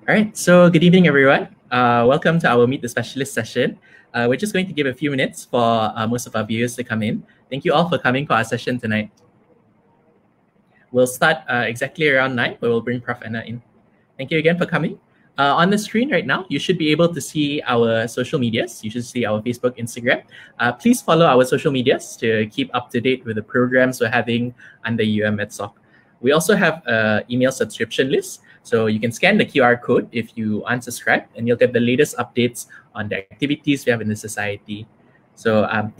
All right, so good evening, everyone. Welcome to our Meet the Specialist session. We're just going to give a few minutes for most of our viewers to come in. Thank you all for coming for our session tonight. We'll start exactly around 9, where we'll bring Prof. Anna in. Thank you again for coming. On the screen right now, you should be able to see our social medias. You should see our Facebook, Instagram. Please follow our social medias to keep up to date with the programs we're having under MEDSOC. We also have an email subscription list. So you can scan the QR code if you unsubscribe, and you'll get the latest updates on the activities we have in the society. So all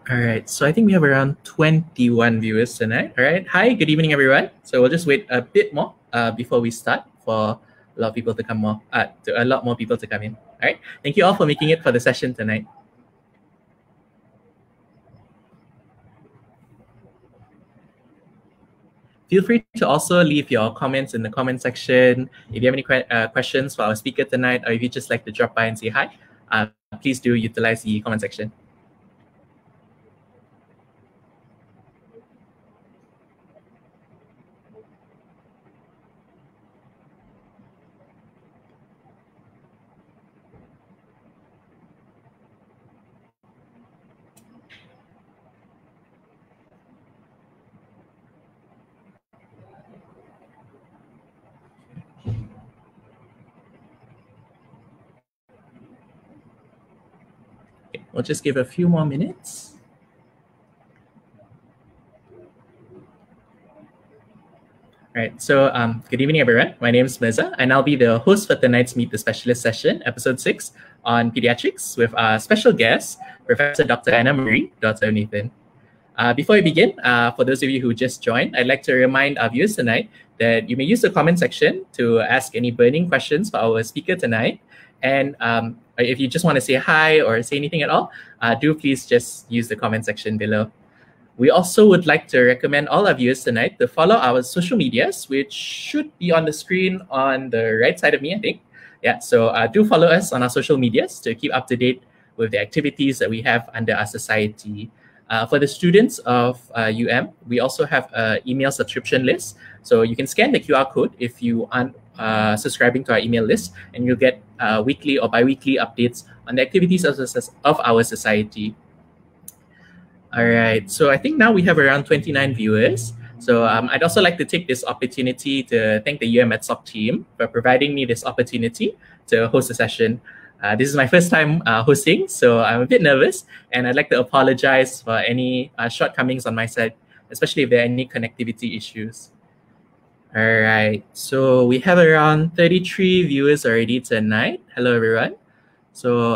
right, so I think we have around 21 viewers tonight. All right, hi, good evening, everyone. So we'll just wait a bit more before we start for a lot of people to come a lot more people to come in. All right, thank you all for making it for the session tonight. Feel free to also leave your comments in the comment section. If you have any questions for our speaker tonight, or if you just like to drop by and say hi, please do utilize the comment section. We'll just give a few more minutes. All right, so good evening, everyone. My name is Mirza, and I'll be the host for tonight's Meet the Specialist session, episode 6 on pediatrics with our special guest, Professor Dr. Anna Marie, Dr. Nathan. Before we begin, for those of you who just joined, I'd like to remind our viewers tonight that you may use the comment section to ask any burning questions for our speaker tonight. And if you just want to say hi or say anything at all, do please just use the comment section below. We also would like to recommend all our viewers tonight to follow our social medias, which should be on the screen on the right side of me, I think. Yeah, so do follow us on our social medias to keep up to date with the activities that we have under our society. For the students of we also have an email subscription list. So you can scan the QR code if you aren't subscribing to our email list, and you'll get weekly or bi-weekly updates on the activities of our society. All right, so I think now we have around 29 viewers. So I'd also like to take this opportunity to thank the MEDSOC team for providing me this opportunity to host a session. This is my first time hosting, so I'm a bit nervous, and I'd like to apologize for any shortcomings on my side, especially if there are any connectivity issues. All right, so we have around 33 viewers already tonight. Hello, everyone. So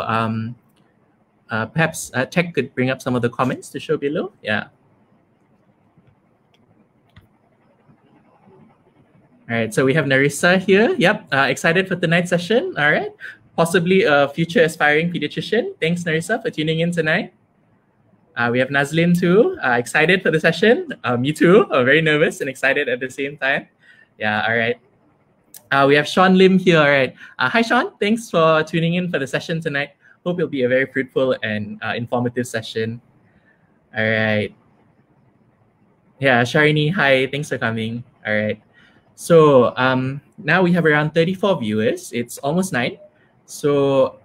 perhaps Tech could bring up some of the comments to show below. Yeah. All right, so we have Narissa here. Yep, excited for tonight's session. All right. Possibly a future aspiring pediatrician. Thanks, Narissa, for tuning in tonight. We have Nazlin too, excited for the session. Me too, very nervous and excited at the same time. Yeah, all right. We have Sean Lim here, all right. Hi, Sean, thanks for tuning in for the session tonight. Hope it'll be a very fruitful and informative session. All right. Yeah, Sharini, hi, thanks for coming. All right. So now we have around 34 viewers. It's almost 9. So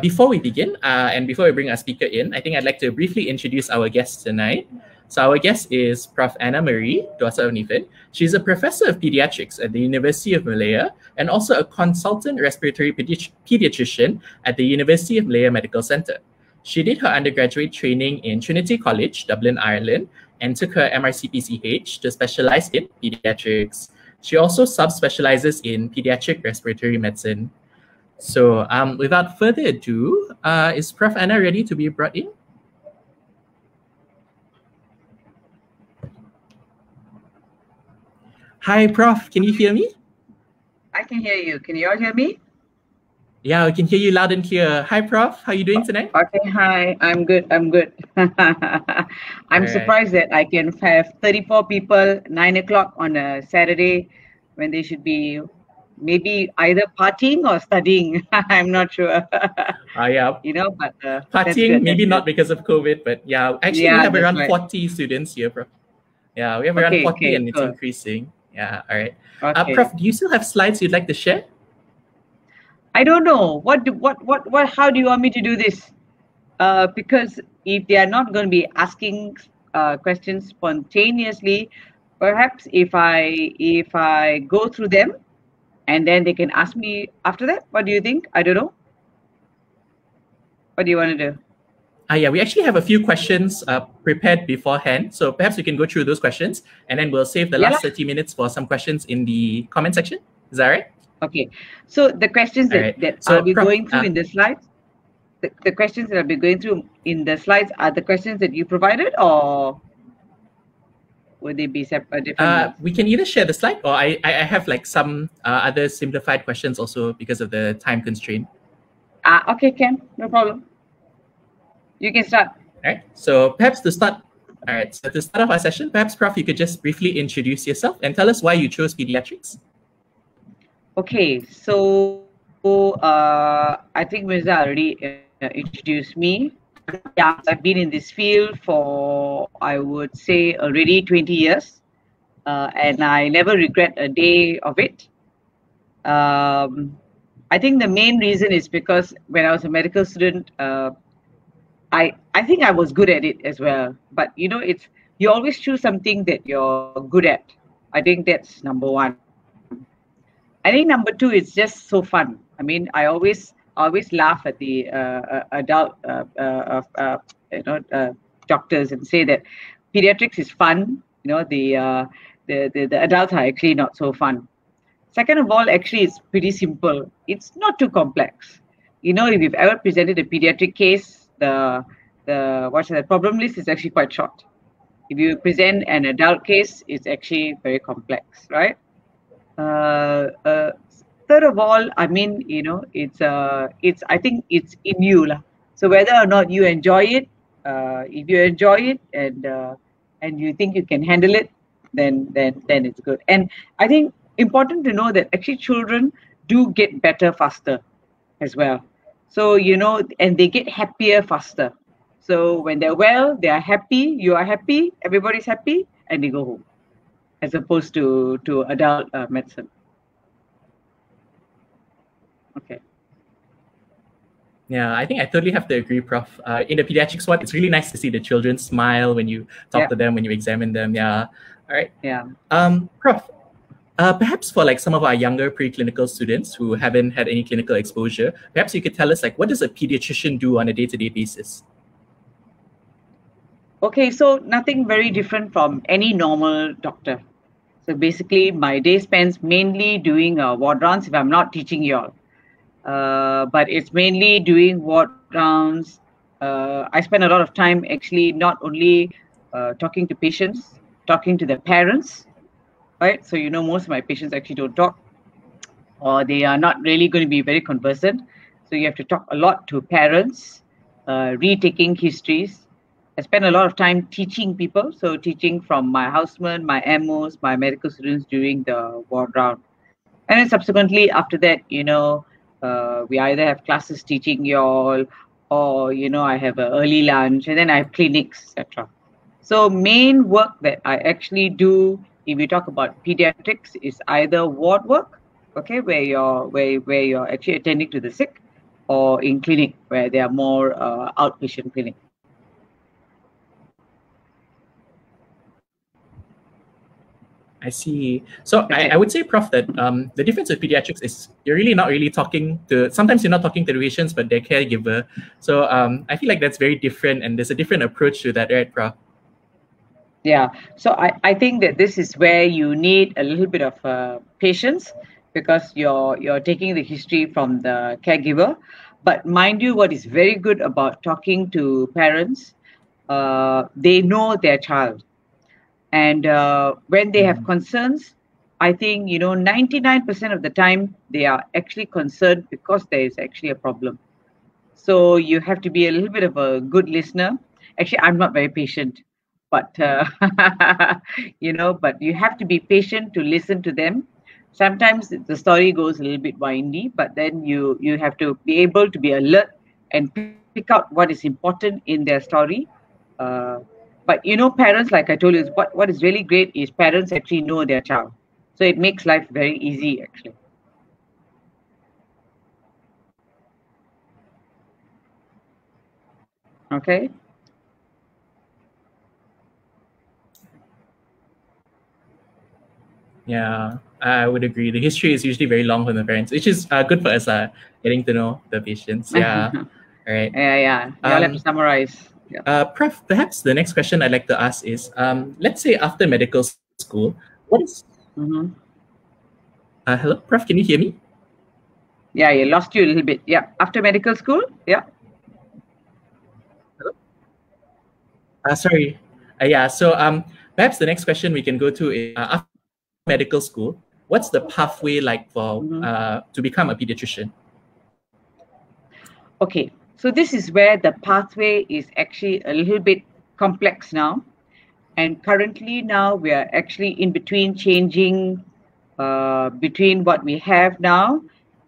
before we begin and before we bring our speaker in, I think I'd like to briefly introduce our guest tonight. So our guest is Prof. Anna Marie, daughter of Nathan. She's a professor of pediatrics at the University of Malaya and also a consultant respiratory pediatrician at the University of Malaya Medical Centre. She did her undergraduate training in Trinity College, Dublin, Ireland, and took her MRCPCH to specialize in pediatrics. She also sub-specializes in Pediatric Respiratory Medicine. So without further ado, is Prof. Anna ready to be brought in? Hi, Prof. Can you hear me? I can hear you. Can you all hear me? Yeah, we can hear you loud and clear. Hi, Prof. How are you doing tonight? Okay, hi. I'm good. I'm good. I'm surprised that I can have 34 people, 9 o'clock on a Saturday when they should be maybe either partying or studying. I'm not sure. Yeah. You know, but partying, maybe not because of COVID, but yeah, actually we have around 40 students here, Prof. Yeah, we have around 40 okay, and it's cool. increasing. Yeah, all right. Okay. Prof, do you still have slides you'd like to share? I don't know. How do you want me to do this? Because if they are not going to be asking questions spontaneously, perhaps if I go through them and then they can ask me after that. What do you think? I don't know. What do you want to do? Yeah, we actually have a few questions prepared beforehand. So perhaps we can go through those questions and then we'll save the last 30 minutes for some questions in the comment section. Is that right? Okay. So the questions that I'll be going through in the slides, the questions that I'll be going through in the slides are the questions that you provided, or would they be separate? Different we can either share the slide or I have like some other simplified questions also because of the time constraint. Okay, Ken, no problem. You can start. All right. So perhaps to start, all right. So to start off our session, perhaps Prof, you could just briefly introduce yourself and tell us why you chose pediatrics. Okay, so I think Mirza already introduced me. Yeah, I've been in this field for, I would say, already 20 years, and I never regret a day of it. I think the main reason is because when I was a medical student, I think I was good at it as well. But you know, you always choose something that you're good at. I think that's number one. I think number two is just so fun. I mean, I always laugh at the adult doctors and say that pediatrics is fun. You know, the adults are actually not so fun. Second of all, actually, it's pretty simple. It's not too complex. You know, if you've ever presented a pediatric case, the problem list is actually quite short. If you present an adult case, it's actually very complex, right? Third of all, I mean, you know, I think it's in you lah. So whether or not you enjoy it, if you enjoy it and you think you can handle it, then it's good. And I think important to know that actually children do get better faster as well. So, you know, and they get happier faster. So when they're well, they are happy, you are happy, everybody's happy, and they go home, as opposed to adult medicine. Okay. Yeah, I think I totally have to agree, Prof. In the pediatrics one, it's really nice to see the children smile when you talk to them, when you examine them. Yeah. All right. Yeah. Prof, perhaps for like some of our younger preclinical students who haven't had any clinical exposure, perhaps you could tell us like what does a pediatrician do on a day-to-day basis? Okay, so nothing very different from any normal doctor. So basically, my day spends mainly doing ward rounds if I'm not teaching you all. But it's mainly doing ward rounds. I spend a lot of time actually not only talking to patients, talking to their parents, right? So, you know, most of my patients actually don't talk, or they are not really going to be very conversant. So you have to talk a lot to parents, retaking histories. I spend a lot of time teaching people, so teaching from my housemen, my MOs, my medical students during the ward round. And then subsequently after that, you know, we either have classes teaching you all, or, you know, I have an early lunch, and then I have clinics, etc. So main work that I actually do, if we talk about pediatrics, is either ward work, okay, where you're actually attending to the sick, or in clinic where they are more outpatient clinic. I see. So I would say, Prof, that the difference with pediatrics is you're really not really talking to, sometimes you're not talking to the patients, but their caregiver. So I feel like that's very different, and there's a different approach to that, right, Prof? Yeah. So I think that this is where you need a little bit of patience, because you're taking the history from the caregiver. But mind you, what is very good about talking to parents, they know their child. And when they have concerns, I think, you know, 99% of the time, they are actually concerned because there is actually a problem. So you have to be a little bit of a good listener. Actually, I'm not very patient, but, you know, but you have to be patient to listen to them. Sometimes the story goes a little bit windy, but then you have to be able to be alert and pick out what is important in their story. But you know, parents, like I told you, what is really great is parents actually know their child. So it makes life very easy, actually. Okay. Yeah, I would agree. The history is usually very long from the parents, which is good for us, getting to know the patients. Yeah. All right. Yeah. You'll have to summarize. Yeah. Prof, perhaps the next question I'd like to ask is, let's say after medical school, what is... hello, Prof, can you hear me? Yeah, I lost you a little bit. Yeah, after medical school, yeah. Hello? Sorry. Yeah, so perhaps the next question we can go to is, after medical school, what's the pathway like for to become a pediatrician? Okay, so this is where the pathway is actually a little bit complex now. And currently now we are actually in between changing between what we have now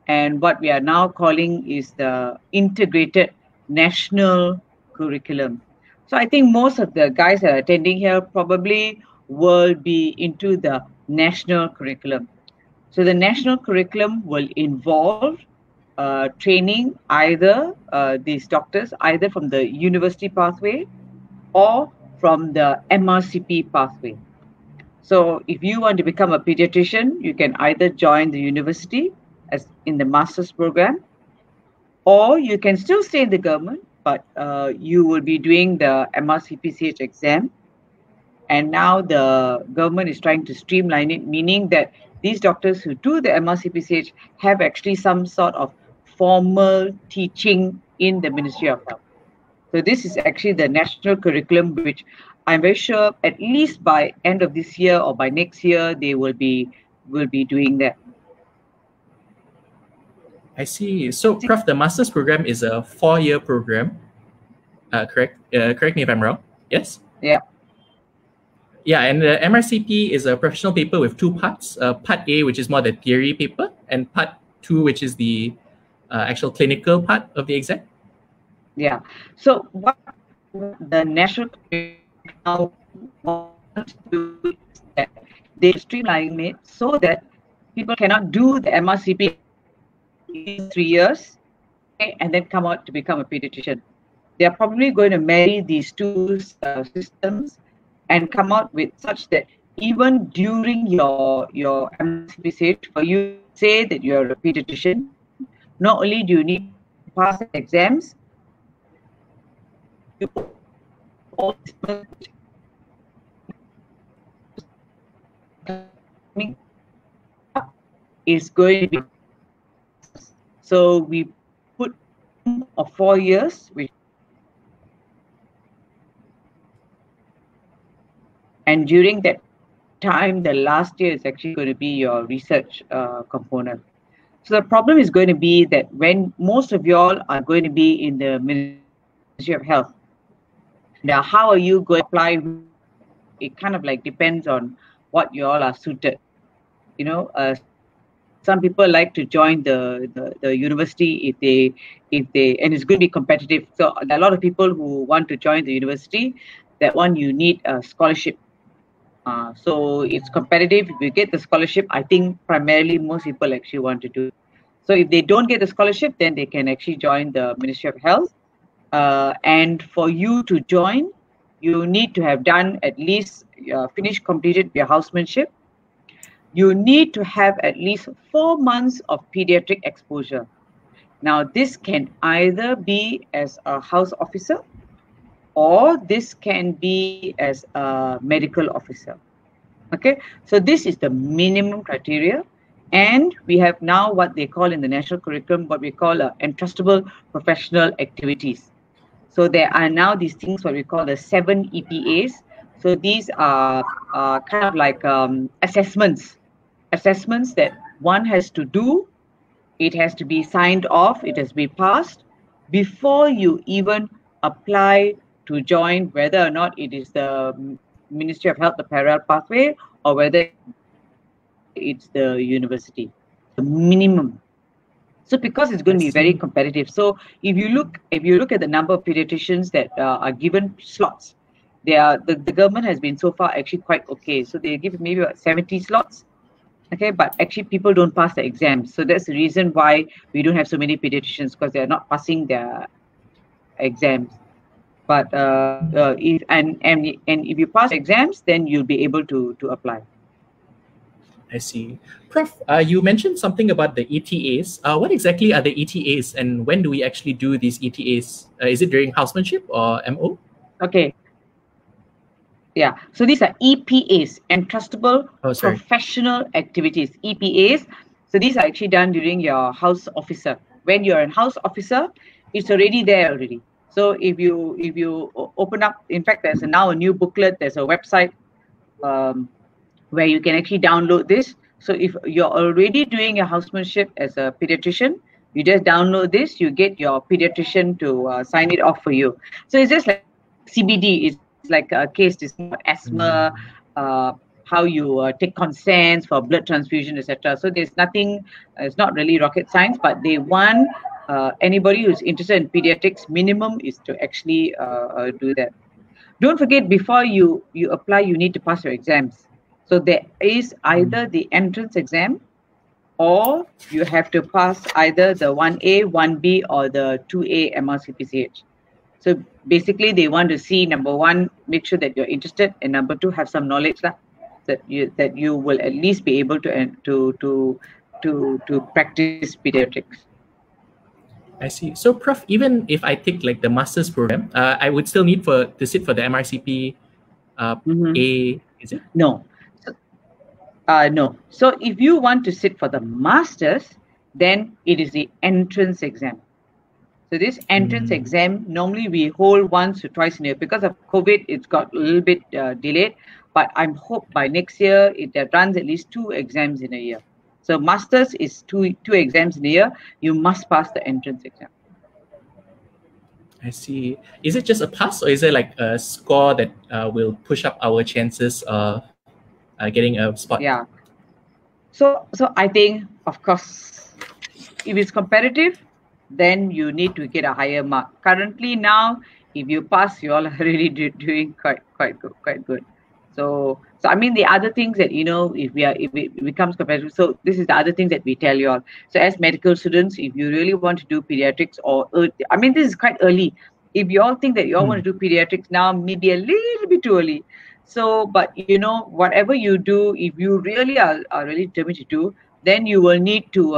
and what we are now calling is the integrated national curriculum. So I think most of the guys that are attending here probably will be into the national curriculum. So the national curriculum will involve training either these doctors either from the university pathway or from the MRCP pathway. So if you want to become a pediatrician, you can either join the university as in the master's program, or you can still stay in the government, but you will be doing the MRCPCH exam. And now the government is trying to streamline it, meaning that these doctors who do the MRCPCH have actually some sort of formal teaching in the Ministry of Health. So this is actually the national curriculum, which I'm very sure at least by end of this year or by next year, they will be doing that. I see. So, Prof, the master's program is a 4-year program, correct? Correct me if I'm wrong. Yes? Yeah. Yeah, and the MRCP is a professional paper with 2 parts. Part A, which is more the theory paper, and Part 2, which is the actual clinical part of the exam. Yeah. So what the national curriculum wants to do is that they streamline it so that people cannot do the MRCP in 3 years, okay, and then come out to become a pediatrician. They are probably going to marry these two systems and come out with such that even during your MRCP stage, for you to say that you're a pediatrician, not only do you need to pass exams, is going to be, so we put of 4 years, and during that time, the last year is actually going to be your research component. So the problem is going to be that when most of y'all are going to be in the Ministry of Health, now how are you going to apply? It kind of like depends on what you all are suited. You know, some people like to join the university if they and it's going to be competitive. So there are a lot of people who want to join the university. That one you need a scholarship. So it's competitive. If you get the scholarship, I think primarily most people actually want to do it. So if they don't get the scholarship, then they can actually join the Ministry of Health. And for you to join, you need to have done at least completed your housemanship. You need to have at least 4 months of pediatric exposure. Now, this can either be as a house officer, or this can be as a medical officer. Okay, so this is the minimum criteria. And we have now what they call in the national curriculum, what we call entrustable professional activities. So there are now these things what we call the 7 EPAs. So these are kind of like assessments that one has to do. It has to be signed off, it has to be passed before you even apply to join, whether or not it is the Ministry of Health, the parallel pathway, or whether it's the university, the minimum. So because it's going to be very competitive. So if you look at the number of pediatricians that are given slots, the government has been so far actually quite okay. So they give maybe about 70 slots. Okay, but actually people don't pass the exams. So that's the reason why we don't have so many pediatricians, because they're not passing their exams. But if you pass exams, then you'll be able to apply. I see. Prof, you mentioned something about the ETAs. What exactly are the ETAs, and when do we actually do these ETAs? Is it during housemanship or MO? Okay. Yeah. So these are EPAs, entrustable professional activities. EPAs. So these are actually done during your house officer. When you're a house officer, it's already there already. So if you open up, in fact, there's now a new booklet. There's a website where you can actually download this. So if you're already doing your housemanship as a pediatrician, you just download this. You get your pediatrician to sign it off for you. So it's just like CBD. It's like a case discussion, asthma, how you take consents for blood transfusion, etc. So there's nothing. It's not really rocket science, but they want anybody who's interested in pediatrics, minimum is to actually do that. Don't forget, before you apply, you need to pass your exams. So there is either the entrance exam, or you have to pass either the 1A, 1B, or the 2A MRCPCH. So basically, they want to see, number one, make sure that you're interested, and number two, have some knowledge that you will at least be able to practice pediatrics. I see. So, Prof, even if I take like the master's program, I would still need to sit for the MRCP A, is it? No. No. So if you want to sit for the master's, then it is the entrance exam. So this entrance exam, normally we hold once or twice in a year. Because of COVID, it's got a little bit delayed. But I'm hope by next year, it runs at least 2 exams in a year. So master's is two exams in a year. You must pass the entrance exam. I see. Is it just a pass, or is there like a score that will push up our chances of getting a spot? Yeah. So I think, of course, if it's competitive, then you need to get a higher mark. Currently now, if you pass, you all are really doing quite good. So I mean, the other things that, you know, if it becomes competitive, so this is the other things that we tell you all. So as medical students, if you really want to do pediatrics, or I mean, this is quite early. If you all think that you all want to do pediatrics now, maybe a little bit too early. So, but you know, whatever you do, if you really are really determined to do, then you will need to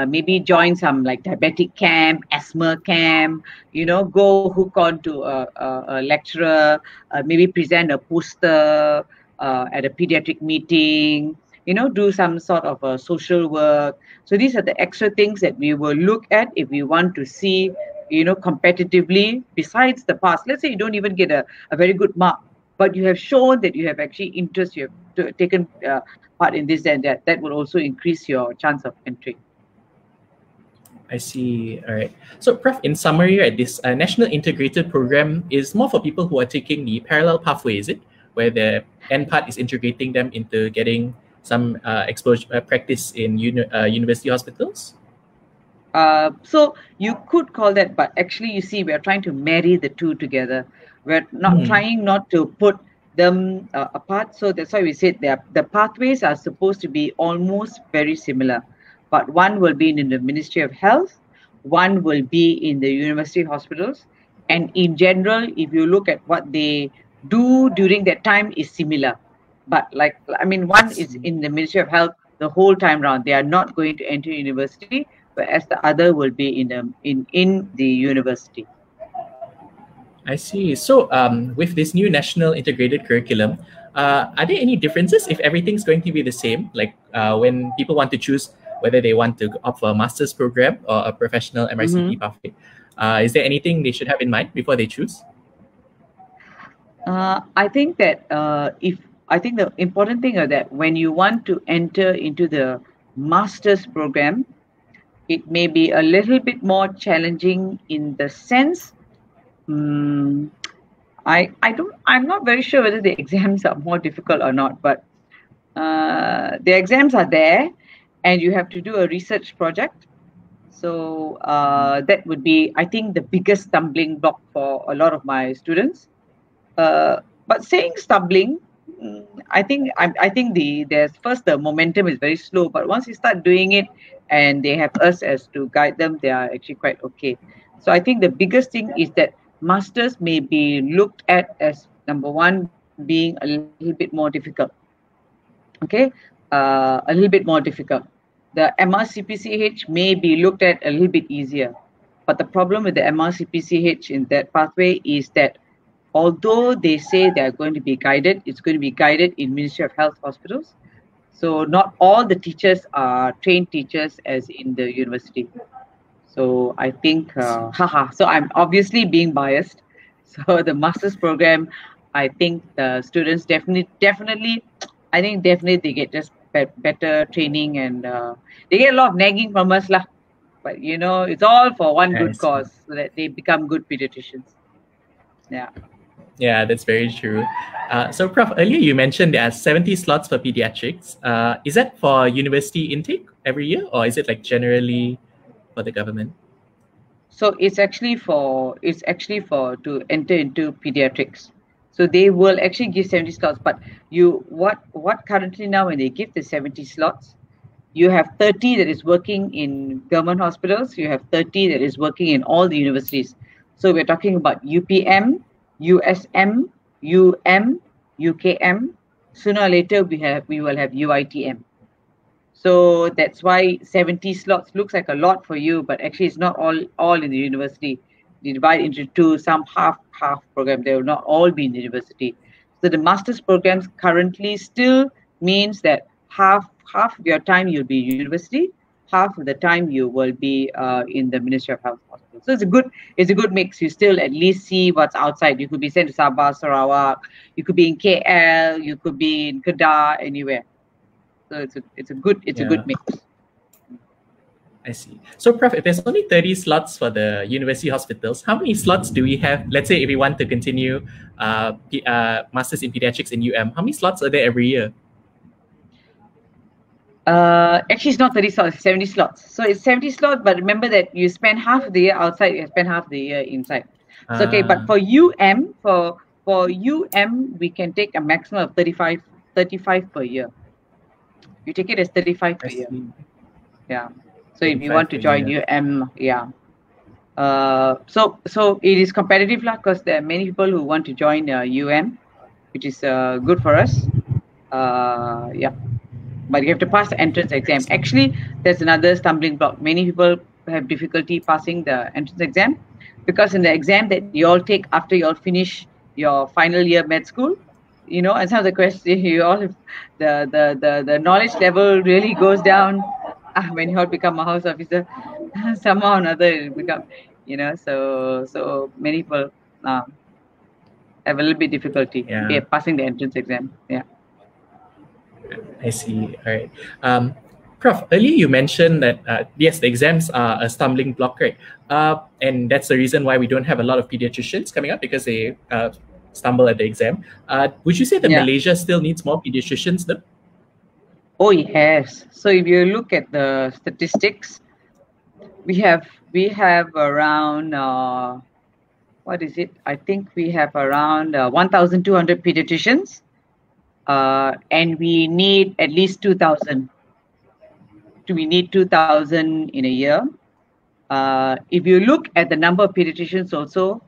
maybe join some like diabetic camp, asthma camp, you know, go hook on to a lecturer, maybe present a poster at a pediatric meeting, you know, do some sort of social work. So these are the extra things that we will look at if we want to see, you know, competitively, besides the pass. Let's say you don't even get a very good mark, but you have shown that you have actually interest, you have taken part in this and that will also increase your chance of entry. I see. All right. So, Prof, in summary, right, this National Integrated Program is more for people who are taking the parallel pathway, is it? Where the end part is integrating them into getting some exposure practice in university hospitals? So you could call that, but actually, you see, we are trying to marry the two together. We're not trying not to put them apart. So that's why we said the pathways are supposed to be almost very similar. But one will be in the Ministry of Health, one will be in the university hospitals. And in general, if you look at what they do during that time is similar. But like, I mean, one is in the Ministry of Health the whole time round. They are not going to enter university, whereas the other will be in the university. I see. So with this new national integrated curriculum, are there any differences if everything's going to be the same? Like when people want to choose whether they want to opt for a master's program or a professional MRCP pathway, is there anything they should have in mind before they choose? I think that I think the important thing is that when you want to enter into the master's program, it may be a little bit more challenging in the sense, I'm not very sure whether the exams are more difficult or not, but the exams are there and you have to do a research project. So that would be, I think, the biggest stumbling block for a lot of my students. But saying stumbling, I think there's first the momentum is very slow, but once you start doing it and they have us as to guide them, they are actually quite okay. So I think the biggest thing is that masters may be looked at as, number one, being a little bit more difficult. Okay, a little bit more difficult. The MRCPCH may be looked at a little bit easier, but the problem with the MRCPCH in that pathway is that although they say they are going to be guided, it's going to be guided in Ministry of Health hospitals. So not all the teachers are trained teachers as in the university. So I think, so I'm obviously being biased. So the master's program, I think the students definitely they get just better training, and they get a lot of nagging from us lah. But you know, it's all for one good cause, so that they become good pediatricians. Yeah. Yeah, that's very true. So, Prof, earlier you mentioned there are 70 slots for pediatrics. Is that for university intake every year, or is it like generally for the government? So it's actually for to enter into pediatrics. So they will actually give 70 slots. But what currently now, when they give the 70 slots, you have 30 that is working in government hospitals. You have 30 that is working in all the universities. So we're talking about UPM, USM, UM, UKM. Sooner or later, we will have UITM. So that's why 70 slots looks like a lot for you, but actually it's not all in the university. They divide into two, some half program. They will not all be in the university. So the master's programs currently still means that half of your time you'll be university, half of the time you will be in the Ministry of Health hospital. So it's a good mix. You still at least see what's outside. You could be sent to Sabah, Sarawak, you could be in KL, you could be in Kedah, anywhere. So it's a good mix. I see. So, Prof, if there's only 30 slots for the university hospitals, how many slots do we have? Let's say if we want to continue masters in pediatrics in UM, how many slots are there every year? Actually, it's not 30 slots, it's 70 slots. So it's 70 slots, but remember that you spend half of the year outside, you spend half of the year inside. So, okay, but for UM, for UM, we can take a maximum of 35 per year. You take it as 35 per year. Yeah. So if you want to join UM, yeah. So it is competitive lah, because there are many people who want to join UM, which is good for us. Yeah. But you have to pass the entrance exam. Actually, there's another stumbling block. Many people have difficulty passing the entrance exam, because in the exam that you all take after you all finish your final year med school, you know, and some of the questions, you all have the knowledge level really goes down when you all become a house officer. Somehow or another it become, you know, so many people have a little bit difficulty passing the entrance exam. Yeah. I see. All right. Prof, earlier you mentioned that, yes, the exams are a stumbling block, right? And that's the reason why we don't have a lot of pediatricians coming up, because they stumble at the exam. Would you say that Malaysia still needs more pediatricians though? Oh, yes. So if you look at the statistics, we have around, what is it? I think we have around 1,200 pediatricians. And we need at least 2,000. We need 2,000 in a year. If you look at the number of pediatricians also,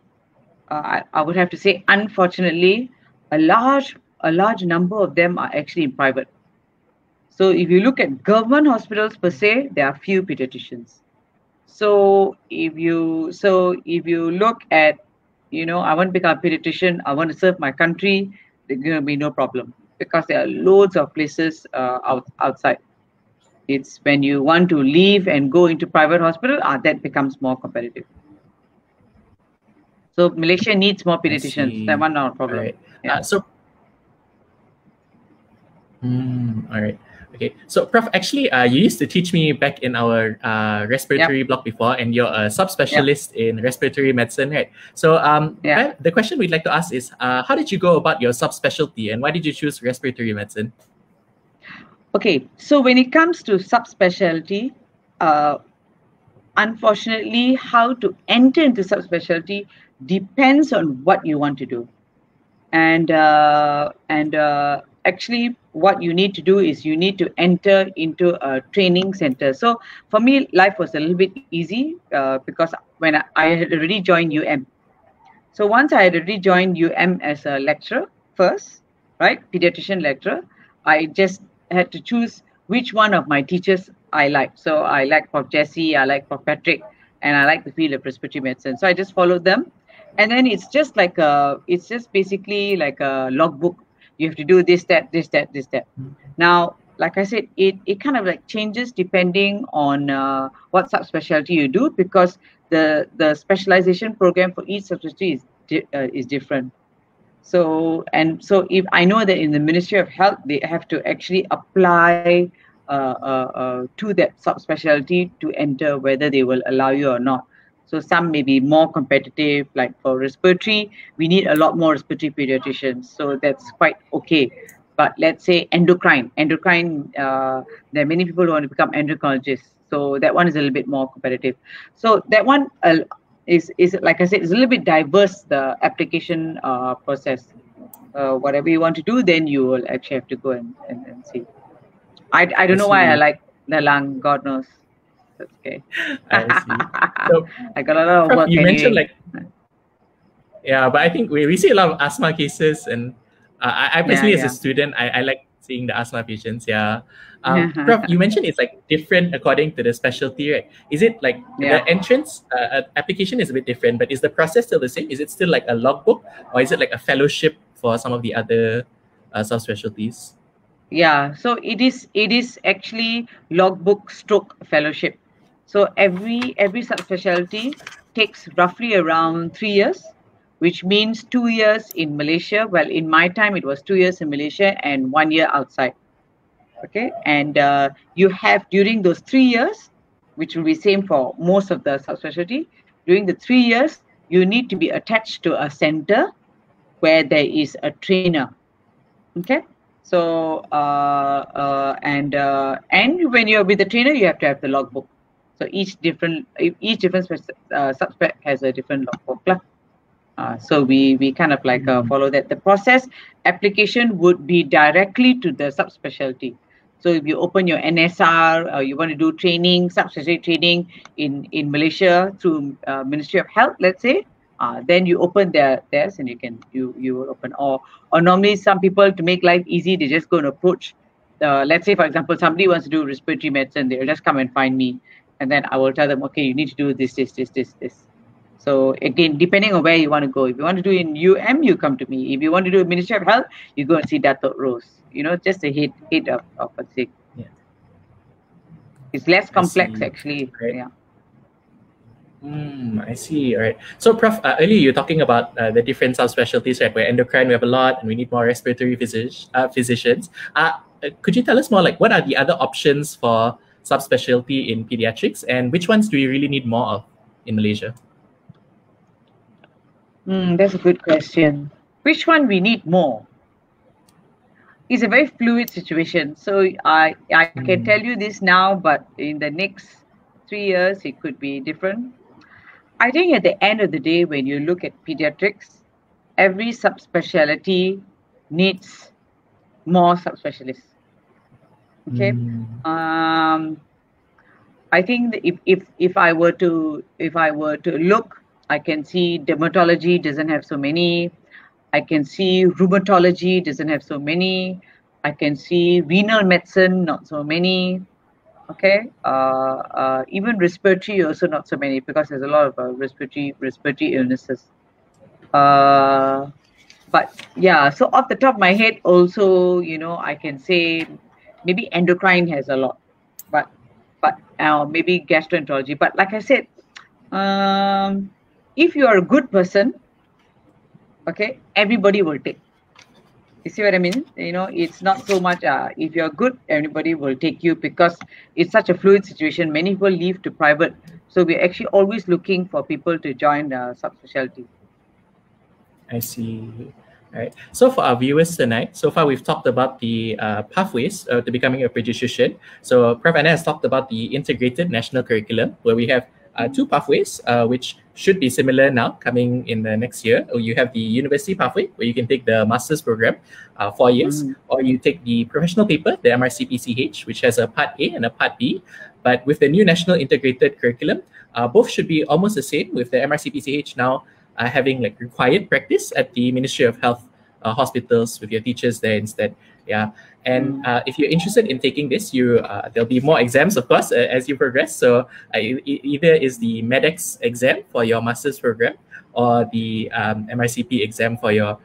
I would have to say, unfortunately, a large number of them are actually in private. So if you look at government hospitals per se, there are few pediatricians. So if you look at, you know, I want to become a pediatrician, I want to serve my country, there's going to be no problem, because there are loads of places outside. It's when you want to leave and go into private hospital, that becomes more competitive. So Malaysia needs more pediatricians. That one not a problem. Right. Yeah. All right. Okay. So, Prof, actually, you used to teach me back in our respiratory block before, and you're a sub-specialist in respiratory medicine, right? So, the question we'd like to ask is, how did you go about your subspecialty, and why did you choose respiratory medicine? Okay. So, when it comes to subspecialty, unfortunately, how to enter into subspecialty depends on what you want to do. And actually, what you need to do is you need to enter into a training center. So for me, life was a little bit easy because when I had already joined UM. So once I had already joined UM as a lecturer first, right, pediatrician lecturer, I just had to choose which one of my teachers I liked. So I like Prof. Jesse, I like Prof. Patrick, and I like the field of respiratory medicine. So I just followed them. And then it's just basically like a logbook. You have to do this, that, this, that, this, that. Now, like I said, it kind of like changes depending on what subspecialty you do, because the specialization program for each subspecialty is different. So if I know that in the Ministry of Health, they have to actually apply to that subspecialty to enter, whether they will allow you or not. So some may be more competitive, like for respiratory, we need a lot more respiratory pediatricians. So that's quite okay. But let's say endocrine, there are many people who want to become endocrinologists. So that one is a little bit more competitive. So that one is like I said, it's a little bit diverse, the application process. Whatever you want to do, then you will actually have to go and see. I don't know why I like the lung, God knows. That's okay. I see. So, I got a lot of Prof, work. you anyway. mentioned yeah, but I think we see a lot of asthma cases, and I personally as a student, I like seeing the asthma patients. Yeah. Prof, you mentioned it's like different according to the specialty, right? Is it like the entrance application is a bit different, but is the process still the same? Is it still like a logbook, or is it like a fellowship for some of the other subspecialties? Yeah, so it is actually logbook stroke fellowship. So every subspecialty takes roughly around 3 years, which means 2 years in Malaysia. Well, in my time, it was 2 years in Malaysia and 1 year outside. Okay, and you have during those 3 years, which will be same for most of the subspecialty. During the 3 years, you need to be attached to a center where there is a trainer. Okay. So and when you're with the trainer, you have to have the logbook. So each different subspec has a different logbook. So we kind of like follow that. The process application would be directly to the subspecialty. So if you open your NSR, or you want to do training, subspecialty training in Malaysia through Ministry of Health, let's say. Then you open theirs and you will open, or normally some people, to make life easy, they just go and approach. Let's say, for example, somebody wants to do respiratory medicine, they'll just come and find me, and then I will tell them, okay, you need to do this. So again, depending on where you want to go. If you want to do in UM, you come to me. If you want to do Ministry of Health, you go and see Dato' Rose. You know, just a hit of a sick. Yeah. It's less complex actually. Right. Yeah. I see. All right. So, Prof, earlier you were talking about the different subspecialties, right? Where endocrine we have a lot, and we need more respiratory physicians. Could you tell us more, like, what are the other options for subspecialty in pediatrics, and which ones do you really need more of in Malaysia? That's a good question. Which one we need more? It's a very fluid situation. So I can tell you this now, but in the next 3 years, it could be different. I think at the end of the day, when you look at pediatrics, every subspecialty needs more subspecialists. Okay. I think that if I were to look, I can see dermatology doesn't have so many. I can see rheumatology doesn't have so many. I can see renal medicine, not so many. Okay, even respiratory also not so many, because there's a lot of respiratory illnesses. But yeah, so off the top of my head, also, you know, I can say maybe endocrine has a lot, but maybe gastroenterology. But like I said, if you are a good person, okay, everybody will take. You see what I mean? You know, it's not so much if you're good, everybody will take you, because it's such a fluid situation. Many people leave to private. So we're actually always looking for people to join subspecialty. I see. All right. So for our viewers tonight, so far we've talked about the pathways to becoming a pediatrician. So Prof. Anna has talked about the integrated national curriculum, where we have two pathways, which should be similar now coming in the next year. You have the university pathway where you can take the master's program, 4 years, or you take the professional paper, the MRCPCH, which has a part A and a part B. But with the new national integrated curriculum, both should be almost the same, with the MRCPCH now having like required practice at the Ministry of Health hospitals with your teachers there instead. Yeah. And if you're interested in taking this, there'll be more exams, of course, as you progress. So either is the MEDEX exam for your master's program, or the MRCP exam for your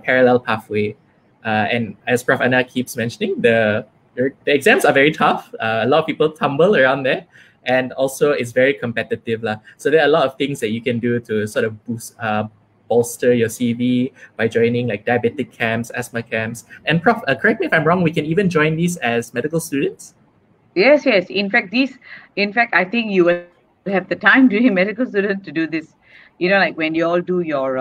parallel pathway. And as Prof. Anna keeps mentioning, the exams are very tough. A lot of people tumble around there. And also it's very competitive. So there are a lot of things that you can do to sort of bolster your CV by joining like diabetic camps, asthma camps. And Prof, correct me if I'm wrong, we can even join these as medical students? Yes. In fact, I think you will have the time during a medical student to do this. You know, like when you all do your,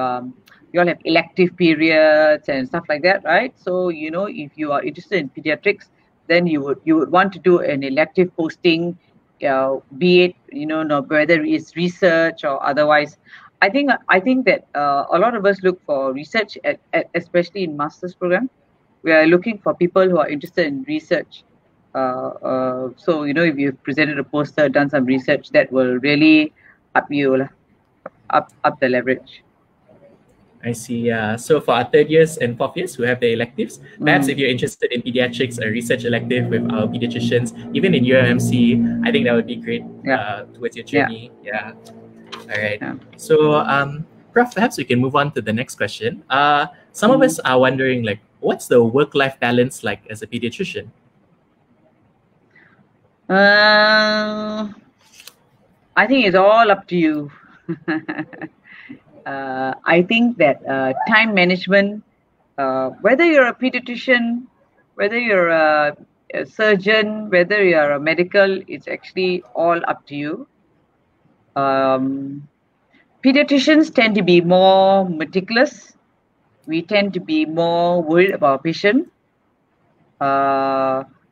you all have elective periods and stuff like that, right? So, you know, if you are interested in pediatrics, then you would want to do an elective posting, be it, you know, whether it's research or otherwise. I think that a lot of us look for research, especially in master's program. We are looking for people who are interested in research. So, you know, if you've presented a poster, done some research, that will really up the leverage. I see. So for our 3rd years and 4th years who have the electives, perhaps if you're interested in pediatrics, a research elective with our pediatricians, even in UMMC, I think that would be great towards your journey. Yeah. All right. Yeah. So, Prof, perhaps we can move on to the next question. Some of us are wondering, like, what's the work-life balance like as a pediatrician? I think it's all up to you. I think that time management, whether you're a pediatrician, whether you're a surgeon, whether you're a medical, it's actually all up to you. Pediatricians tend to be more meticulous. We tend to be more worried about our patient.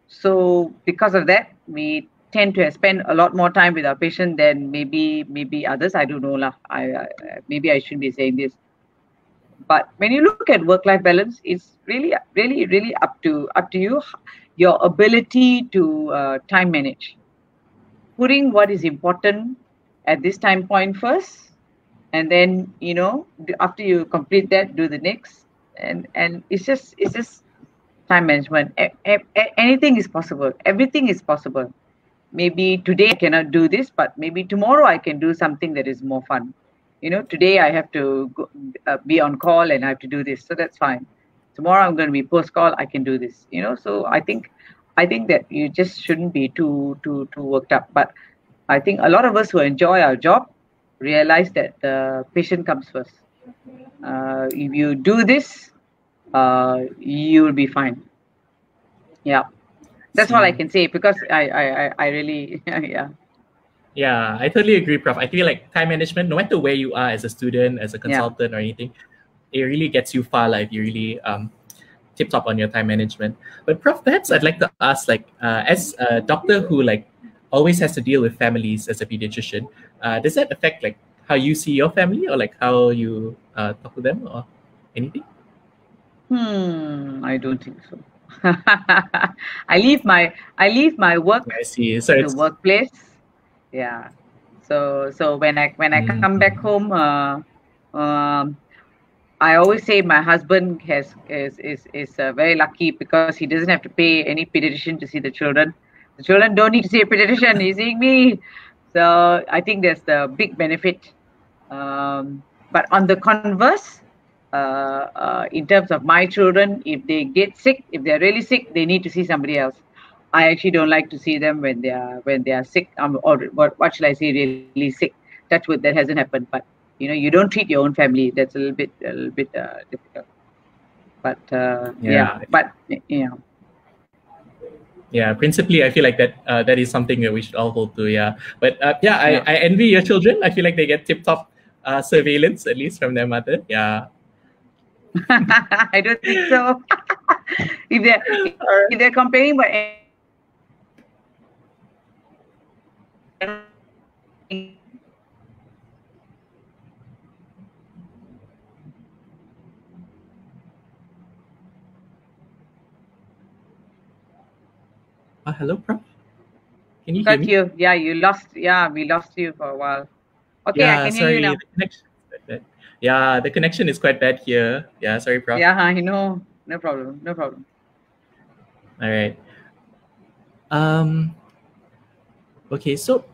So because of that, we tend to spend a lot more time with our patient than maybe others. I don't know lah. Maybe I shouldn't be saying this. But when you look at work-life balance, it's really up to you, your ability to time manage, putting what is important at this time point first, and then, you know, after you complete that, do the next, and it's just time management. Anything is possible. Everything is possible. Maybe today I cannot do this, but maybe tomorrow I can do something that is more fun. You know, today I have to go, be on call and I have to do this, so that's fine. Tomorrow I'm going to be post call. I can do this. You know, so I think that you just shouldn't be too worked up. But I think a lot of us who enjoy our job realize that the patient comes first. If you do this, you will be fine. Yeah, that's all I can say, because I really Yeah, I totally agree, Prof. I feel like time management, no matter where you are as a student, as a consultant or anything, it really gets you far, like you really tip top on your time management. But Prof, perhaps I'd like to ask, like, as a doctor who like always has to deal with families as a pediatrician, does that affect like how you see your family, or like how you talk to them or anything? I don't think so. I leave my work to the workplace. Yeah. So when I come back home, I always say my husband is very lucky, because he doesn't have to pay any pediatrician to see the children. The children don't need to see a pediatrician. He's seeing me. So I think there's the big benefit. But on the converse, in terms of my children, if they get sick, if they're really sick, they need to see somebody else. I actually don't like to see them when they are sick, or what should I say, really sick. Touch wood, that hasn't happened. But you know, you don't treat your own family. That's a little bit difficult. But Yeah, principally, I feel like that is something that we should all hold to. Yeah, but I envy your children. I feel like they get tip-top surveillance, at least from their mother. Yeah. I don't think so. if they're comparing Hello, Prof. Can you hear Got me? you. Yeah, you lost. Yeah, we lost you for a while. Okay, Yeah, I can hear sorry, you now. the connection is quite bad. Yeah, the connection is quite bad here. Yeah, sorry, Prof. Yeah, I know. No problem. No problem. All right. Okay, so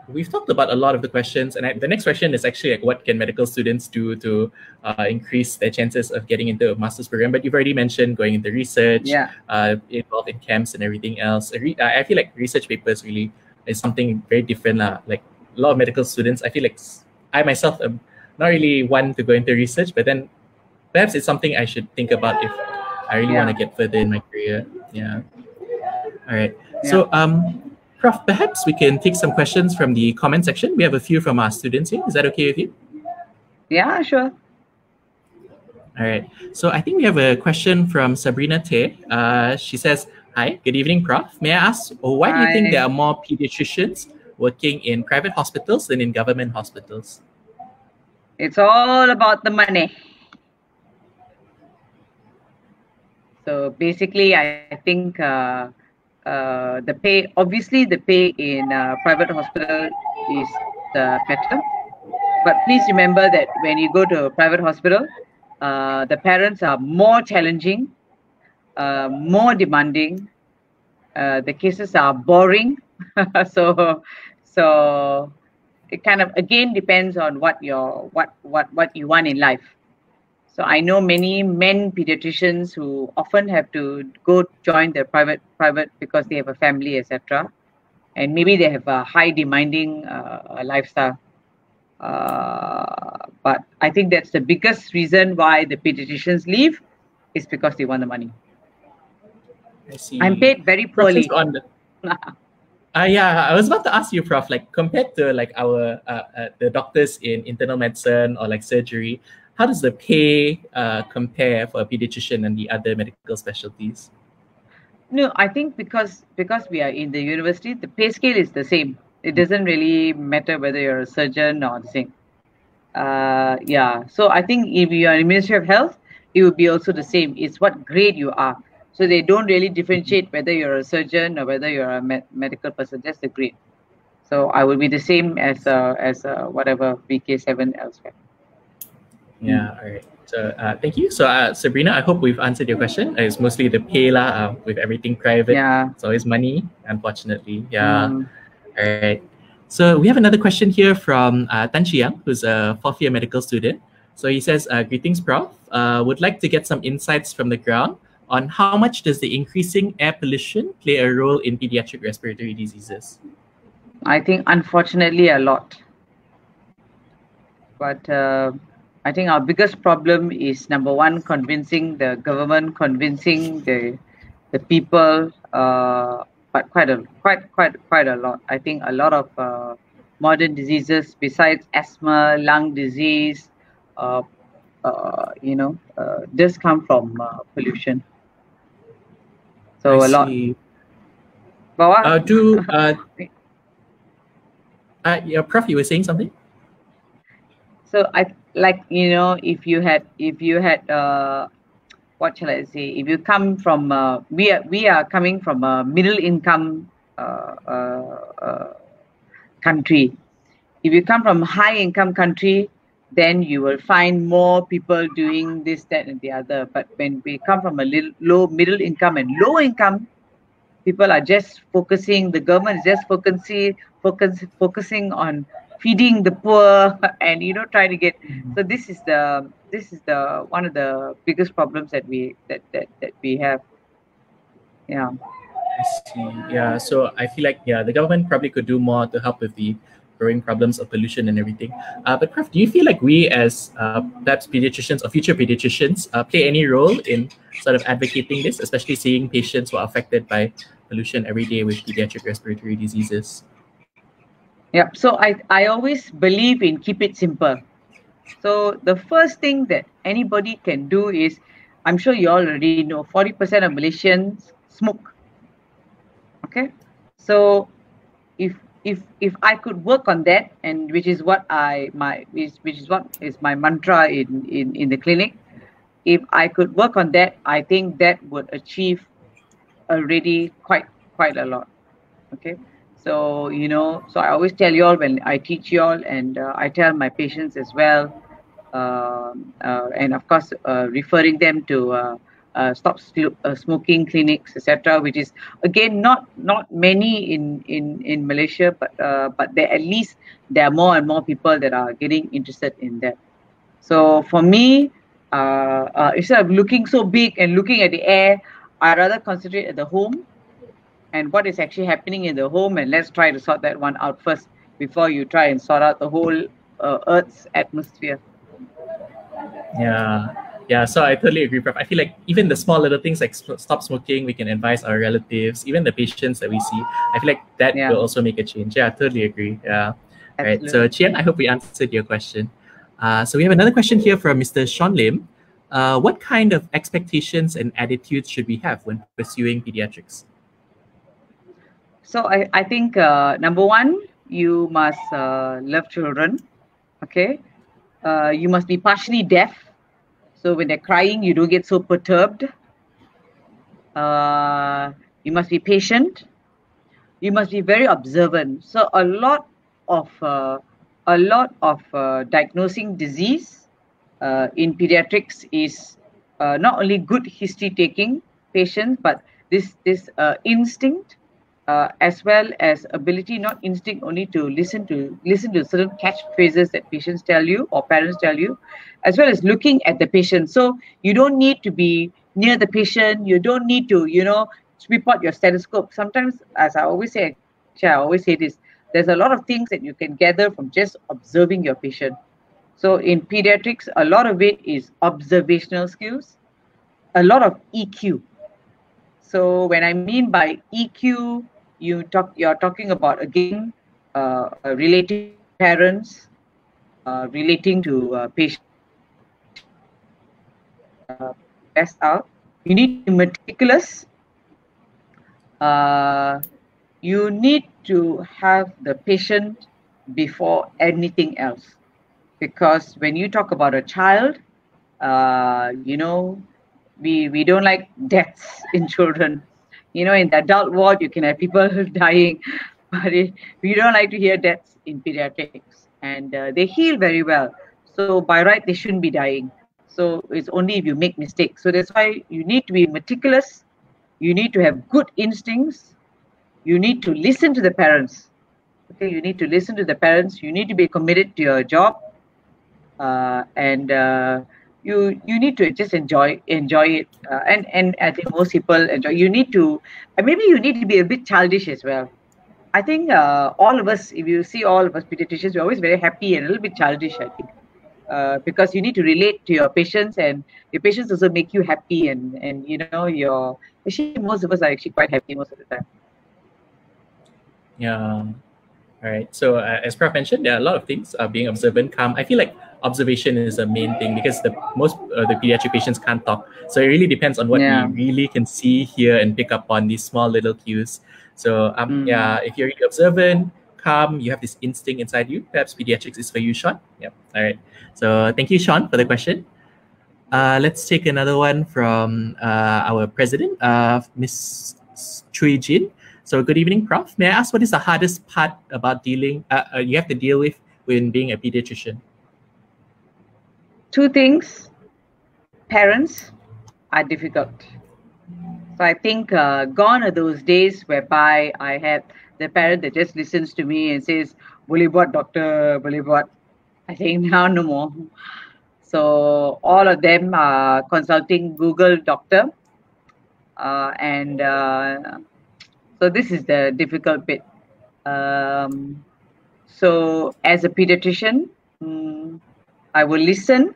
we've talked about a lot of the questions, and the next question is actually like, what can medical students do to increase their chances of getting into a master's program? But you've already mentioned going into research, Yeah. involved in camps and everything else. I feel like research papers really is something very different. Like a lot of medical students, I feel like I myself am not really one to go into research, but then perhaps it's something I should think about if I really want to get further in my career. Yeah. All right. Yeah. So, Prof, perhaps we can take some questions from the comment section. We have a few from our students here. Is that okay with you? Yeah, sure. All right. So I think we have a question from Sabrina Tay. She says, "Hi, good evening, Prof. May I ask, why do you think there are more pediatricians working in private hospitals than in government hospitals?" It's all about the money. So basically, I think the pay, obviously the pay in private hospital is better. But please remember that when you go to a private hospital, the parents are more challenging, more demanding. The cases are boring. so it kind of again depends on what you want in life. So I know many men pediatricians who often have to go join the private because they have a family, etc. And maybe they have a high demanding lifestyle. But I think that's the biggest reason why the pediatricians leave is because they want the money. I see. I'm paid very poorly. Yeah, I was about to ask you, Prof, like compared to like our the doctors in internal medicine or like surgery, how does the pay compare for a pediatrician and the other medical specialties? No, I think because we are in the university, the pay scale is the same. It doesn't really matter whether you're a surgeon or the same. Yeah, so I think if you are in Ministry of Health, it would be also the same. It's what grade you are. So they don't really differentiate whether you're a surgeon or whether you're a medical person. That's the grade. So I will be the same as whatever VK7 elsewhere. Yeah, all right. So thank you. So Sabrina, I hope we've answered your question. It's mostly the pay with everything private. Yeah. It's always money, unfortunately. Yeah. All right. So we have another question here from Tan Chiang, who's a fourth-year medical student. So he says, greetings, Prof. Would like to get some insights from the ground on how much does the increasing air pollution play a role in pediatric respiratory diseases? I think, unfortunately, a lot. But I think our biggest problem is, number one, convincing the government, convincing the people, but quite a lot. I think a lot of modern diseases besides asthma, lung disease, does come from pollution. So I a lot. See. Bawa? Yeah, Prof, you were saying something? So if you had what shall I say? If you come from we are coming from a middle income country. If you come from high income country, then you will find more people doing this, that, and the other. But when we come from a low middle income and low income, people are just focusing. The government is just focusing on feeding the poor and trying to get. So this is the one of the biggest problems that we have. Yeah. I see. Yeah. So I feel like the government probably could do more to help with the growing problems of pollution and everything. But Prof, do you feel like we as perhaps pediatricians or future pediatricians play any role in sort of advocating this, especially seeing patients who are affected by pollution every day with pediatric respiratory diseases? Yeah, so I always believe in keep it simple. So the first thing that anybody can do is, I'm sure you already know, 40% of Malaysians smoke. Okay, so if I could work on that, and which is what is my mantra in the clinic, if I could work on that, I think that would achieve already quite a lot. Okay, so so I always tell you all when I teach you all, and I tell my patients as well, and of course referring them to stop smoking clinics, etc., which is again not many in Malaysia, but there at least there are more and more people that are getting interested in that. So for me, instead of looking so big and looking at the air, I rather concentrate at the home and what is actually happening in the home, and let's try to sort that one out first before you try and sort out the whole Earth's atmosphere. Yeah, so I totally agree, Prof. I feel like even the small little things like stop smoking, we can advise our relatives, even the patients that we see. I feel like that will also make a change. Yeah, I totally agree. Yeah. All right. So Chien, I hope we answered your question. So we have another question here from Mr. Sean Lim. What kind of expectations and attitudes should we have when pursuing pediatrics? So I think number one, you must love children. Okay. You must be partially deaf. So when they're crying, you don't get so perturbed. You must be patient. You must be very observant. So a lot of diagnosing disease in pediatrics is not only good history taking patients, but this instinct, as well as ability, not instinct only to listen to certain catchphrases that patients tell you or parents tell you, as well as looking at the patient. So you don't need to be near the patient. You don't need to, sweep out your stethoscope. Sometimes, as I always say this, there's a lot of things that you can gather from just observing your patient. So in pediatrics, a lot of it is observational skills, a lot of EQ. So when I mean by EQ, you're talking about, again, relating to parents, relating to patients, best out. You need to be meticulous. You need to have the patient before anything else, because when you talk about a child, we don't like deaths in children. In the adult ward, you can have people dying, but we don't like to hear deaths in pediatrics, and they heal very well. So by right, they shouldn't be dying. So it's only if you make mistakes. So that's why you need to be meticulous. You need to have good instincts. You need to listen to the parents. Okay, you need to listen to the parents. You need to be committed to your job, and you need to just enjoy it. And I think most people enjoy. You need to, maybe you need to be a bit childish as well. I think all of us, if you see all of us pediatricians, we're always very happy and a little bit childish, I think. Because you need to relate to your patients, and your patients also make you happy, and actually most of us are actually quite happy most of the time. Yeah. All right. So as Prof mentioned, there are a lot of things. Being observant, calm. I feel like observation is the main thing, because most the pediatric patients can't talk. So it really depends on what we really can see, hear, and pick up on these small little cues. So if you're really observant, calm, you have this instinct inside you, perhaps pediatrics is for you, Sean. Yep. All right. So thank you, Sean, for the question. Let's take another one from our president, Ms. Chui Jin. So good evening, Prof. May I ask, what is the hardest part about you have to deal with when being a pediatrician? Two things. Parents are difficult. So I think gone are those days whereby I had the parent that just listens to me and says, "Boleh buat, doctor, boleh buat." I think now no more. So all of them are consulting Google Doctor, and so this is the difficult bit. So as a pediatrician, I will listen,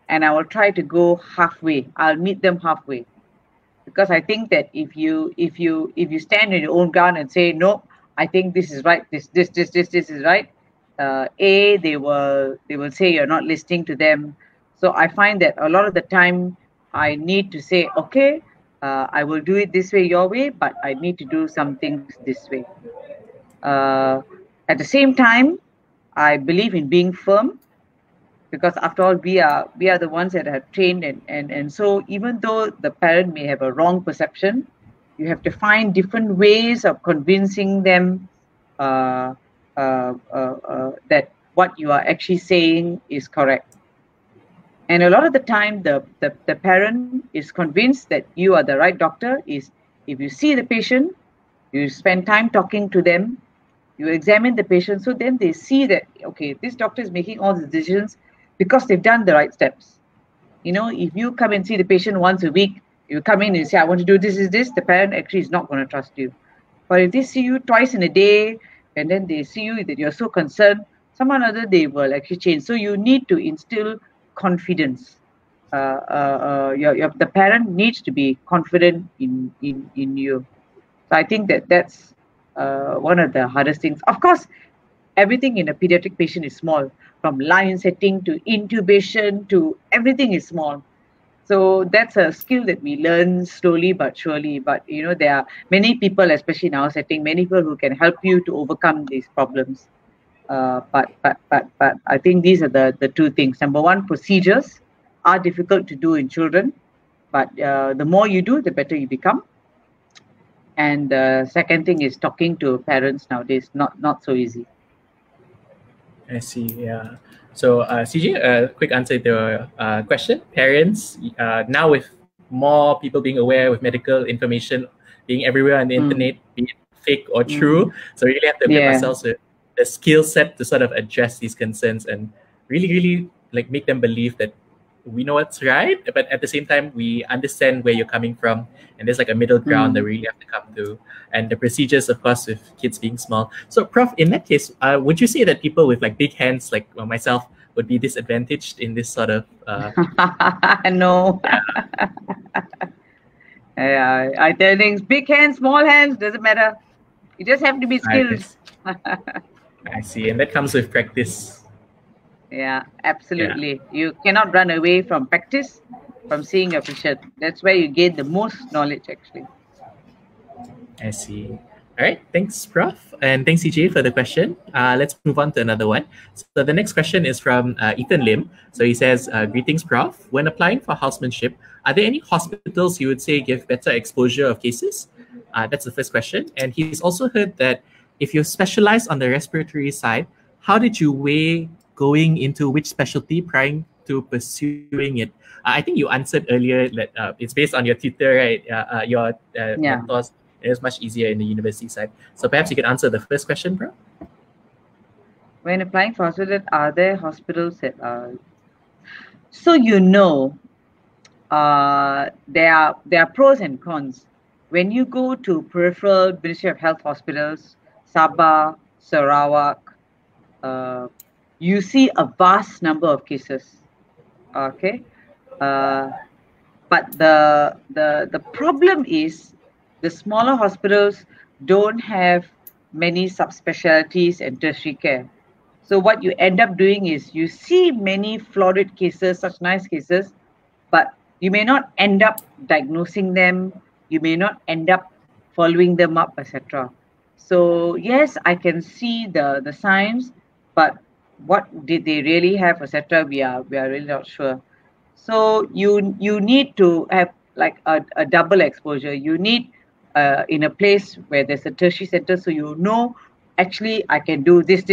and I will try to go halfway. I'll meet them halfway, because I think that if you stand in your own ground and say, "No, I think this is right. This is right," they will say you're not listening to them. So I find that a lot of the time I need to say, "Okay, I will do it this way, your way, but I need to do some things this way." At the same time, I believe in being firm, because after all, we are the ones that are trained, and so even though the parent may have a wrong perception, You have to find different ways of convincing them that what you are actually saying is correct. And a lot of the time, the parent is convinced that you are the right doctor. Is if you see the patient, you spend time talking to them, you examine the patient, so then they see that, okay, this doctor is making all the decisions because they've done the right steps. You know, if you come and see the patient once a week, you come in and you say, I want to do this, the parent actually is not going to trust you. But if they see you twice in a day, and then they see you that you're so concerned, someone other they will actually change. So you need to instill confidence. The parent needs to be confident in you. So I think that's one of the hardest things. Of course, everything in a pediatric patient is small, from line setting to intubation to everything is small. So that's a skill that we learn slowly but surely. But you know, there are many people, especially in our setting, many people who can help you to overcome these problems. But I think these are the two things. Number one, procedures are difficult to do in children, but the more you do, the better you become. And the second thing is talking to parents nowadays, not so easy. I see. Yeah. So CJ, a quick answer to your question. Parents, now with more people being aware, with medical information being everywhere on the internet, be it fake or true, so we really have to equip ourselves with the skill set to sort of address these concerns and really like make them believe that we know what's right, but at the same time we understand where you're coming from, and there's like a middle ground that we really have to come to. And the procedures, of course, with kids being small. So Prof, in that case, would you say that people with like big hands like myself would be disadvantaged in this sort of no. I tell things, big hands, small hands, doesn't matter. You just have to be skilled. I see, and that comes with practice. Yeah, absolutely. Yeah. You cannot run away from practice, from seeing your patient. That's where you gain the most knowledge, actually. I see. All right. Thanks, Prof. And thanks, CJ, for the question. Let's move on to another one. So the next question is from Ethan Lim. So he says, greetings, Prof. When applying for housemanship, are there any hospitals you would say give better exposure of cases? That's the first question. And he's also heard that if you specialize on the respiratory side, how did you weigh going into which specialty prior to pursuing it? I think you answered earlier that it's based on your tutor, right? Your mentors. It was much easier in the university side. So perhaps you could answer the first question, bro. When applying for hospital, are there hospitals that are... So you know, there are pros and cons. When you go to peripheral Ministry of Health hospitals, Sabah, Sarawak, you see a vast number of cases. Okay, but the problem is the smaller hospitals don't have many subspecialties and tertiary care. So what you end up doing is you see many florid cases, such nice cases, but you may not end up diagnosing them. You may not end up following them up, etc. So yes, I can see the signs, but what did they really have, etc. We are really not sure. So you need to have like a double exposure. You need in a place where there's a tertiary center, so you know actually I can do this.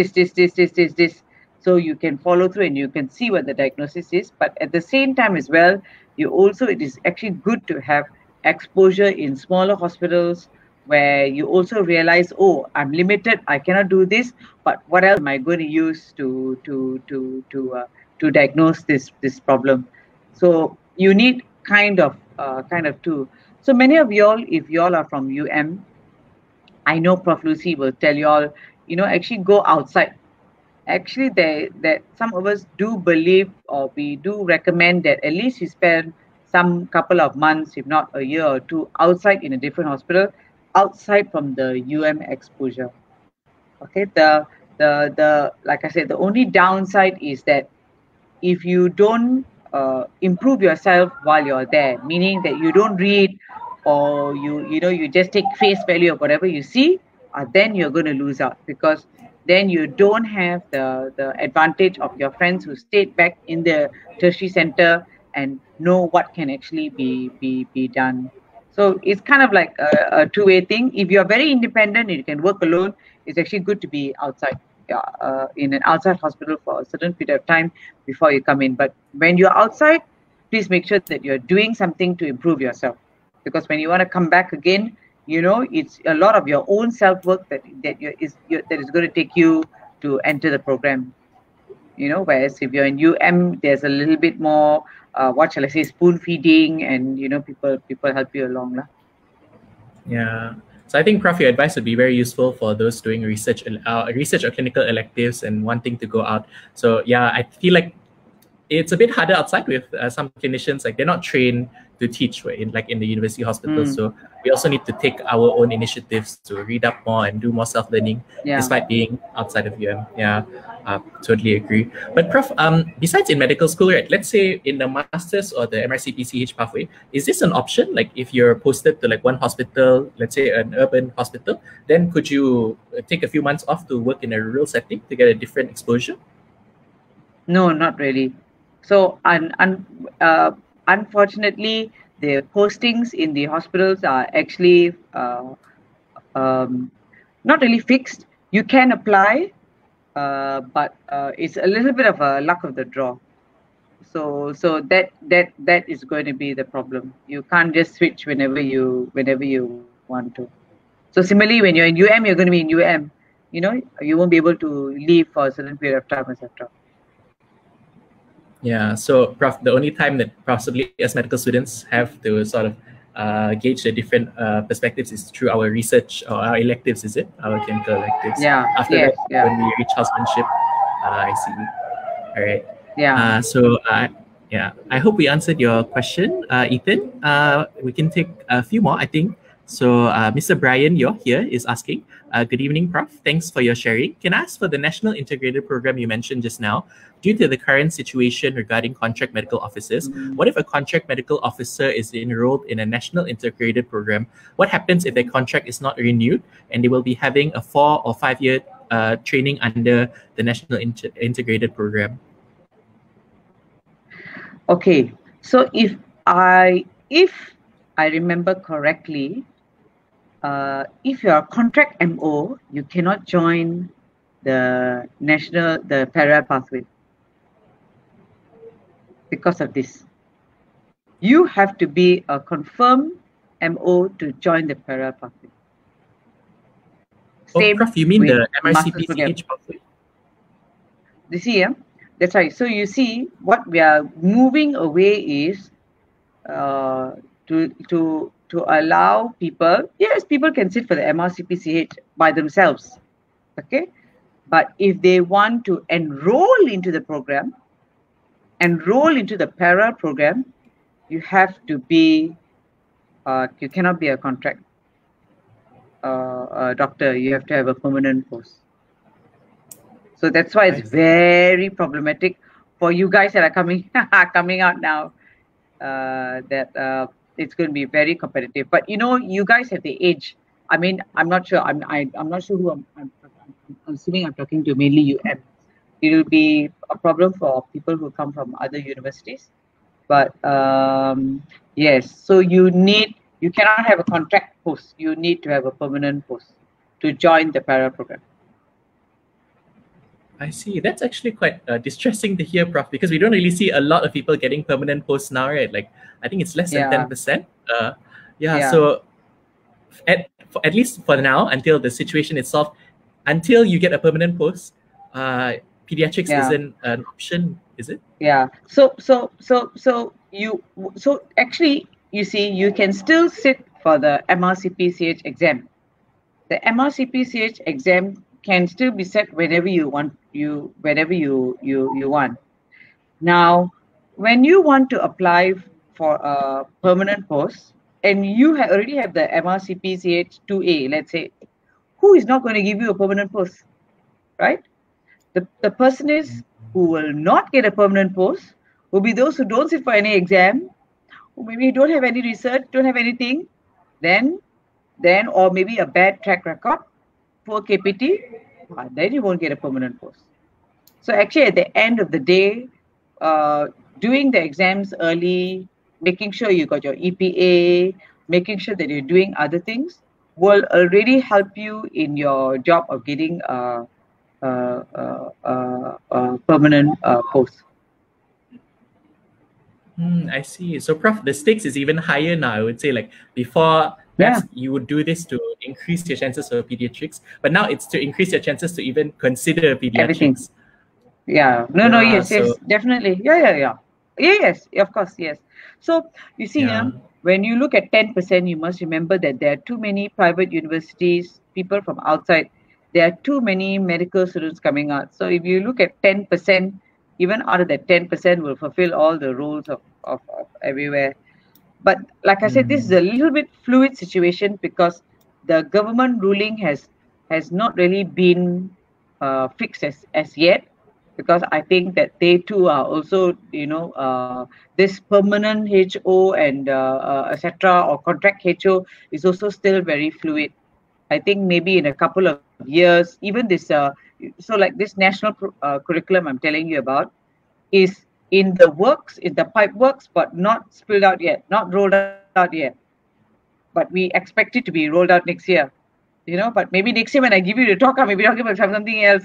So you can follow through and you can see what the diagnosis is. But at the same time as well, it is actually good to have exposure in smaller hospitals where you also realize, oh, I'm limited, I cannot do this, but what else am I going to use to diagnose this problem? So you need kind of two. So many of y'all, if y'all are from UM, I know Prof. Lucy will tell y'all, actually go outside. Actually, that some of us do believe, or we do recommend that at least you spend some couple of months, if not a year or two, outside in a different hospital, outside from the UM exposure. Okay, like I said, the only downside is that if you don't improve yourself while you're there, meaning that you don't read, or you just take face value of whatever you see, then you're going to lose out, because then you don't have the advantage of your friends who stayed back in the tertiary center and know what can actually be done. So it's kind of like a two-way thing. If you're very independent, you can work alone. It's actually good to be outside, in an outside hospital for a certain period of time before you come in. But when you're outside, please make sure that you're doing something to improve yourself. Because when you want to come back again, you know, it's a lot of your own self-work that is going to take you to enter the program. You know, whereas if you're in UM, there's a little bit more, what shall I say, spoon feeding, and you know, people help you along, lah. Yeah. So I think, Prof, your advice would be very useful for those doing research or clinical electives and wanting to go out. So yeah, I feel like it's a bit harder outside with some clinicians, like they're not trained to teach in the university hospitals. So we also need to take our own initiatives to read up more and do more self-learning, despite being outside of UM. Yeah, totally agree. But Prof, besides in medical school, right? Let's say in the masters or the MRCP-CH pathway, is this an option? Like if you're posted to like one hospital, let's say an urban hospital, then could you take a few months off to work in a rural setting to get a different exposure? No, not really. So unfortunately, the postings in the hospitals are actually not really fixed. You can apply, but it's a little bit of a luck of the draw. So that is going to be the problem. You can't just switch whenever you want to. So similarly, when you're in UM, you're going to be in UM. You know, you won't be able to leave for a certain period of time, etc. Yeah, so Prof, the only time that possibly as medical students have to sort of gauge the different perspectives is through our research or our electives, is it? Our clinical electives. Yeah. After that, when we reach housemanship, I see. All right. Yeah. Yeah, I hope we answered your question, Ethan. We can take a few more, I think. So Mr. Brian, you're here, is asking, good evening, Prof. Thanks for your sharing. Can I ask for the National Integrated Program you mentioned just now? Due to the current situation regarding contract medical officers, what if a contract medical officer is enrolled in a National Integrated Program? What happens if their contract is not renewed and they will be having a 4 or 5 year training under the National Integrated Program? Okay, so if I remember correctly, if you're a contract MO, you cannot join the parallel pathway because of this. You have to be a confirmed MO to join the parallel pathway. Same Prof, you mean the MRCP-CH pathway? You see, yeah? That's right. So you see, what we are moving away is to allow people. Yes, people can sit for the MRCP-CH by themselves, okay. But if they want to enroll into the program, enroll into the parallel program, you have to be. You cannot be a contract doctor. You have to have a permanent post. So that's why it's very problematic for you guys that are coming out now. That it's going to be very competitive. But you know, you guys have the age. I mean, I'm not sure. I'm not sure who I'm assuming I'm talking to, mainly UM. It will be a problem for people who come from other universities. But yes, so you cannot have a contract post. You need to have a permanent post to join the parallel program. I see. That's actually quite distressing to hear, Prof, because we don't really see a lot of people getting permanent posts now, right? Like, I think it's less than 10%. So at least for now, until the situation is solved, until you get a permanent post, pediatrics isn't an option, is it? Yeah. So actually, you see, you can still sit for the MRCP-CH exam. The MRCP-CH exam can still be set whenever you want. Whenever you want. Now, when you want to apply for a permanent post and you already have the MRCP-CH 2A, let's say, who is not going to give you a permanent post, right? The person is who will not get a permanent post will be those who don't sit for any exam, who maybe don't have any research, don't have anything, then or maybe a bad track record, poor KPT, then you won't get a permanent post. So actually, at the end of the day, doing the exams early, making sure you got your EPA, making sure that you're doing other things will already help you in your job of getting a permanent post. I see. So, Prof, the stakes is even higher now. I would say, like before, perhaps you would do this to increase your chances for pediatrics, but now it's to increase your chances to even consider pediatrics. Everything. Yeah. No. Yes. Definitely. Yeah. Yes. Of course. Yes. So you see, when you look at 10%, you must remember that there are too many private universities, people from outside. There are too many medical students coming out. So if you look at 10%, even out of that 10% will fulfill all the roles of everywhere. But like I said, this is a little bit fluid situation because the government ruling has not really been fixed as yet, because I think that they too are also, this permanent HO and etc. or contract HO is also still very fluid. I think maybe in a couple of years, even this, so like this national curriculum I'm telling you about is in the works, in the pipe works, but not spilled out yet, not rolled out yet. But we expect it to be rolled out next year, but maybe next year when I give you the talk, I may be talking about something else.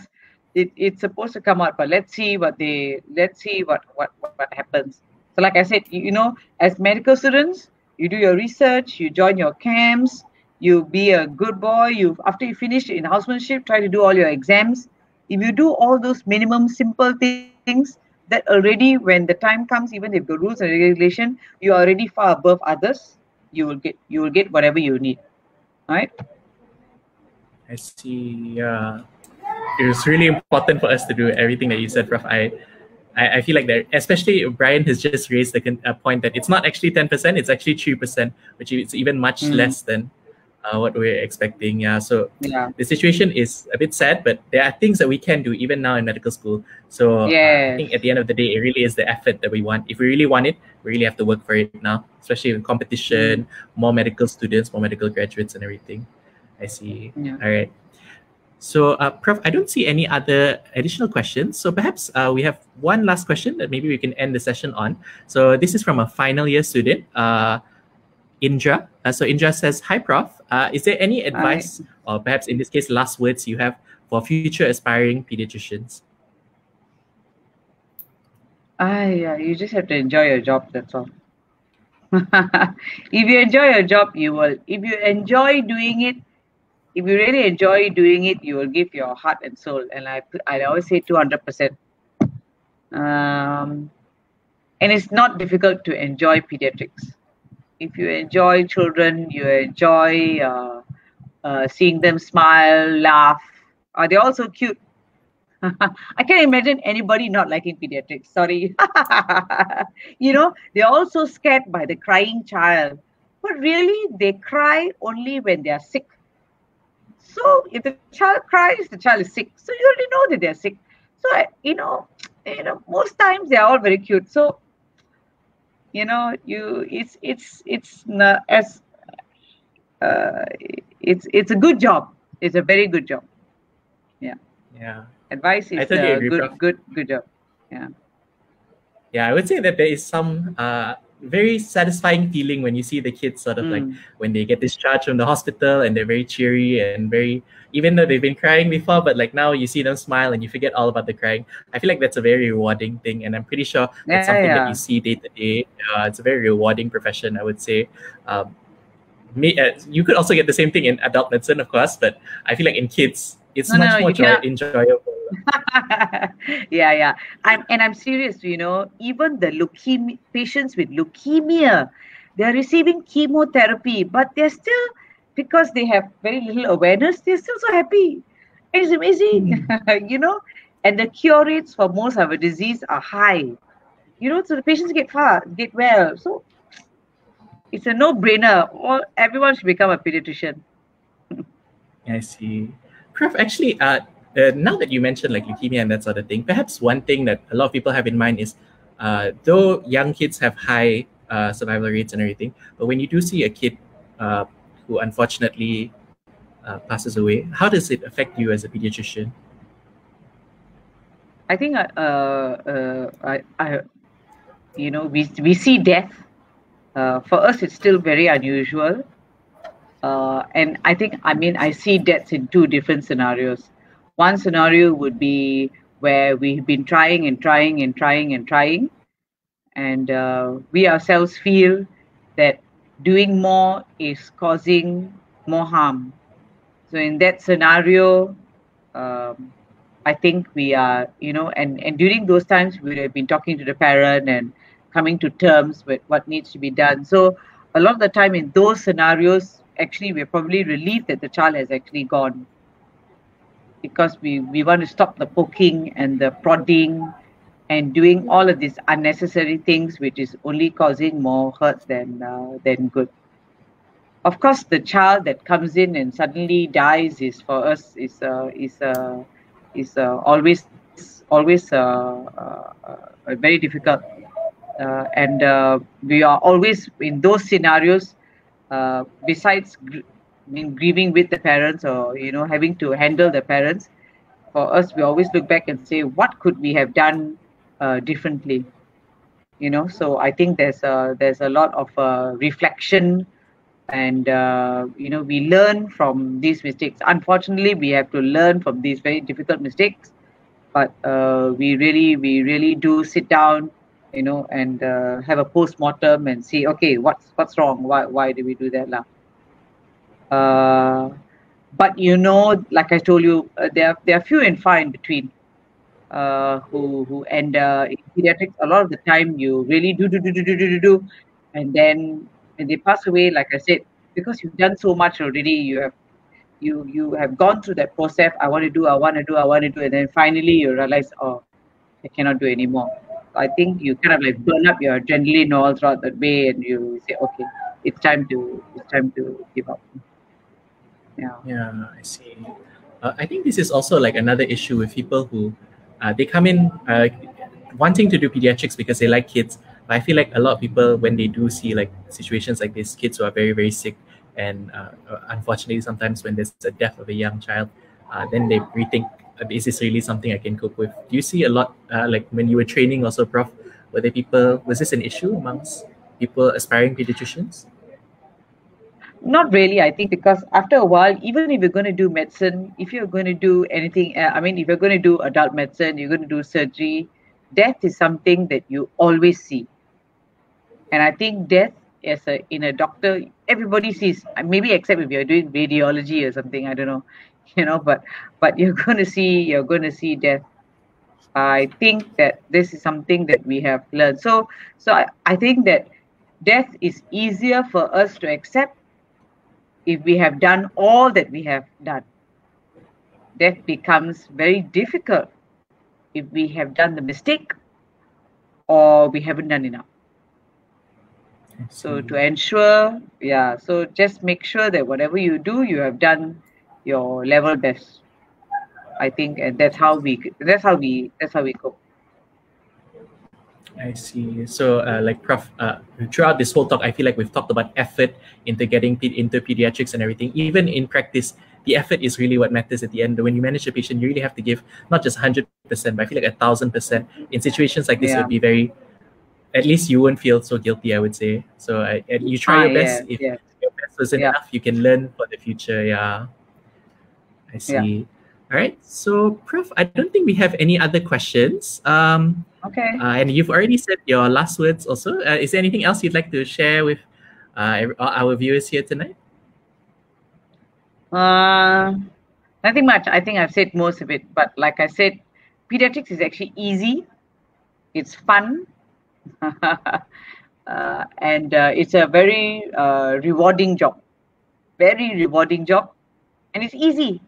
It's supposed to come out, but let's see what happens. So like I said, as medical students, you do your research, you join your camps, you be a good boy. After you finish in housemanship, try to do all your exams. If you do all those minimum simple things, that already when the time comes, even if the rules and regulation, you are already far above others. You will get whatever you need, right? I see. Yeah, it was really important for us to do everything that you said, Prof. I feel like that, especially Brian has just raised the point that it's not actually 10%, it's actually 3%, which is even much less than what we're expecting. Yeah, so the situation is a bit sad, but there are things that we can do even now in medical school. So I think at the end of the day, it really is the effort that we want. If we really want it, we really have to work for it now, especially with competition, more medical students, more medical graduates and everything. I see. All right. So, Prof, I don't see any other additional questions. So perhaps we have one last question that maybe we can end the session on. So this is from a final year student, Indra. So Indra says, "Hi, Prof. Is there any advice, or perhaps in this case, last words you have for future aspiring pediatricians?" You just have to enjoy your job. That's all. If you enjoy your job, you will. If you enjoy doing it, if you really enjoy doing it, you will give your heart and soul. And I always say 200%. And it's not difficult to enjoy pediatrics. If you enjoy children, you enjoy seeing them smile, laugh. They're all so cute. I can't imagine anybody not liking pediatrics. Sorry. They're all so scared by the crying child. But really, they cry only when they are sick. So if the child cries, the child is sick. So you already know that they're sick. So, most times they are all very cute. So, it's not as it's a good job. It's a very good job. Yeah. Yeah. Advice is good job. Yeah. Yeah, I would say that there is some very satisfying feeling when you see the kids sort of like when they get discharged from the hospital and they're very cheery and very, even though they've been crying before, but like now you see them smile and you forget all about the crying. I feel like that's a very rewarding thing, and I'm pretty sure that's something that you see day to day. It's a very rewarding profession, I would say. You could also get the same thing in adult medicine, of course, but I feel like in kids, it's much more enjoyable. Yeah. I'm serious, even the patients with leukemia, they're receiving chemotherapy, but they're still, because they have very little awareness, they're still so happy. It's amazing, and the cure rates for most of the disease are high, so the patients get well. So it's a no-brainer. Everyone should become a pediatrician. I see. Prof, actually, now that you mentioned like leukemia and that sort of thing, perhaps one thing that a lot of people have in mind is, though young kids have high survival rates and everything, but when you do see a kid who unfortunately passes away, how does it affect you as a pediatrician? I think we see death, For us, it's still very unusual. And I see deaths in two different scenarios. One scenario would be where we've been trying and trying and trying and trying, and we ourselves feel that doing more is causing more harm. So in that scenario, I think we are, and during those times, we have been talking to the parent and coming to terms with what needs to be done. So a lot of the time in those scenarios, actually, we're probably relieved that the child has actually gone, because we want to stop the poking and the prodding and doing all of these unnecessary things, which is only causing more hurt than good. Of course, the child that comes in and suddenly dies is for us always very difficult, and we are always in those scenarios. Besides grieving with the parents, or having to handle the parents, for us we always look back and say, what could we have done differently? So I think there's a lot of reflection, and we learn from these mistakes. Unfortunately, we have to learn from these very difficult mistakes, but we really do sit down, and have a post-mortem and see, okay, what's wrong, why did we do that lah? But like I told you, there are few and far in between who in pediatrics, a lot of the time you really do, and then when they pass away, like I said, because you've done so much already, you have gone through that process. I want to do, and then finally you realize, oh, I cannot do anymore. I think you kind of like burn up your adrenaline all throughout the way, and you say, okay, it's time to give up. Yeah, I see. I think this is also like another issue with people who they come in wanting to do pediatrics because they like kids. But I feel like a lot of people, when they do see like situations like this, kids who are very, very sick, and unfortunately sometimes when there's a death of a young child, then they rethink, is this really something I can cope with? Do you see a lot, like when you were training also, Prof, was this an issue amongst people aspiring pediatricians? Not really, I think, because after a while, even if you're going to do medicine, if you're going to do anything, if you're going to do adult medicine, you're going to do surgery, death is something that you always see. And I think death in a doctor, everybody sees, maybe except if you're doing radiology or something, I don't know, but you're going to see death. I think that this is something that we have learned. So I think that death is easier for us to accept if we have done all that we have done. Death becomes very difficult if we have done the mistake or we haven't done enough. So to ensure, so just make sure that whatever you do, you have done your level best, I think, and that's how we cope. I see. So, like Prof, throughout this whole talk, I feel like we've talked about effort into getting into pediatrics and everything. Even in practice, the effort is really what matters at the end. When you manage a patient, you really have to give not just 100%, but I feel like 1,000%. In situations like this, it would be very, at least you won't feel so guilty, I would say. So you try your best. If your best wasn't enough, you can learn for the future. Yeah, I see. Yeah. All right. So, Prof, I don't think we have any other questions. Okay. And you've already said your last words also. Is there anything else you'd like to share with our viewers here tonight? Nothing much. I think I've said most of it. But like I said, pediatrics is actually easy. It's fun. And it's a very rewarding job. Very rewarding job. And it's easy.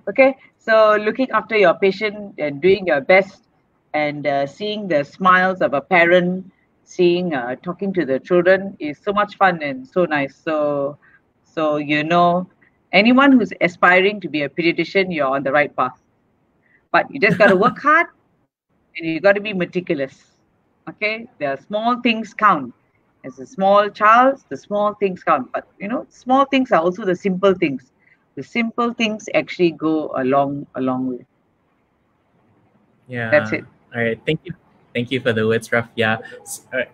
Okay. So looking after your patient and doing your best, and seeing the smiles of a parent, talking to the children is so much fun and so nice. So anyone who's aspiring to be a pediatrician, you're on the right path. But you just got to work hard, and you got to be meticulous. Okay, the small things count. As a small child, the small things count. But small things are also the simple things. The simple things actually go a long way. Yeah, that's it. All right, thank you for the words, Prof. Yeah,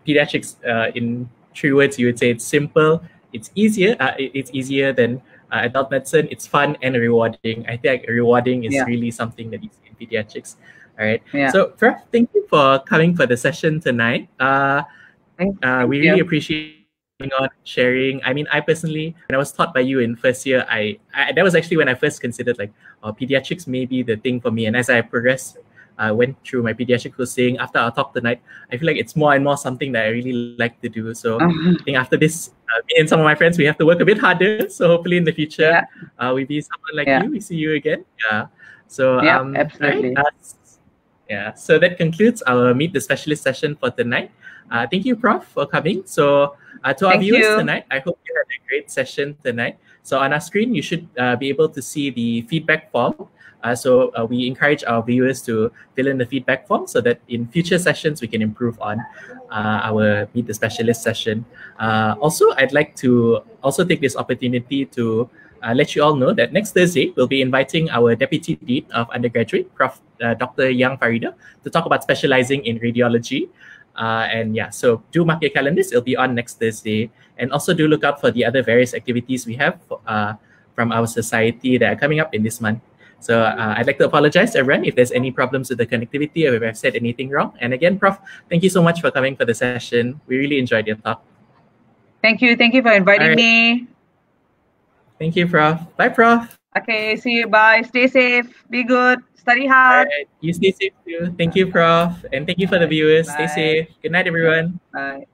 pediatrics in three words, you would say it's simple, it's easier, it's easier than adult medicine, it's fun and rewarding. I think rewarding is really something that you see in pediatrics. All right. So, Prof, thank you for coming for the session tonight. We really appreciate on sharing. I mean, I personally, when I was taught by you in first year, I that was actually when I first considered like, pediatrics may be the thing for me. And as I progressed, went through my pediatric course, after our talk tonight, I feel like it's more and more something that I really like to do. So I think after this, me and some of my friends, we have to work a bit harder. So hopefully in the future, we be someone like you. We see you again. So absolutely. Right, so that concludes our Meet the Specialist session for tonight. Thank you, Prof, for coming. So to our viewers tonight, I hope you had a great session tonight. So on our screen, you should be able to see the feedback form. So we encourage our viewers to fill in the feedback form so that in future sessions, we can improve on our Meet the Specialist session. Also, I'd like to also take this opportunity to let you all know that next Thursday, we'll be inviting our Deputy Dean of Undergraduate, Prof. Dr. Yang Farida, to talk about specializing in radiology. So do mark your calendars. It'll be on next Thursday. And also do look out for the other various activities we have from our society that are coming up in this month. So I'd like to apologize to everyone if there's any problems with the connectivity or if I've said anything wrong. And again, Prof, thank you so much for coming for the session. We really enjoyed your talk. Thank you. Thank you for inviting me. Thank you, Prof. Bye, Prof. Okay, see you. Bye. Stay safe. Be good. Study hard. You stay safe too. Thank you, Prof. And thank you for the viewers. Bye. Stay safe. Good night, everyone. Bye.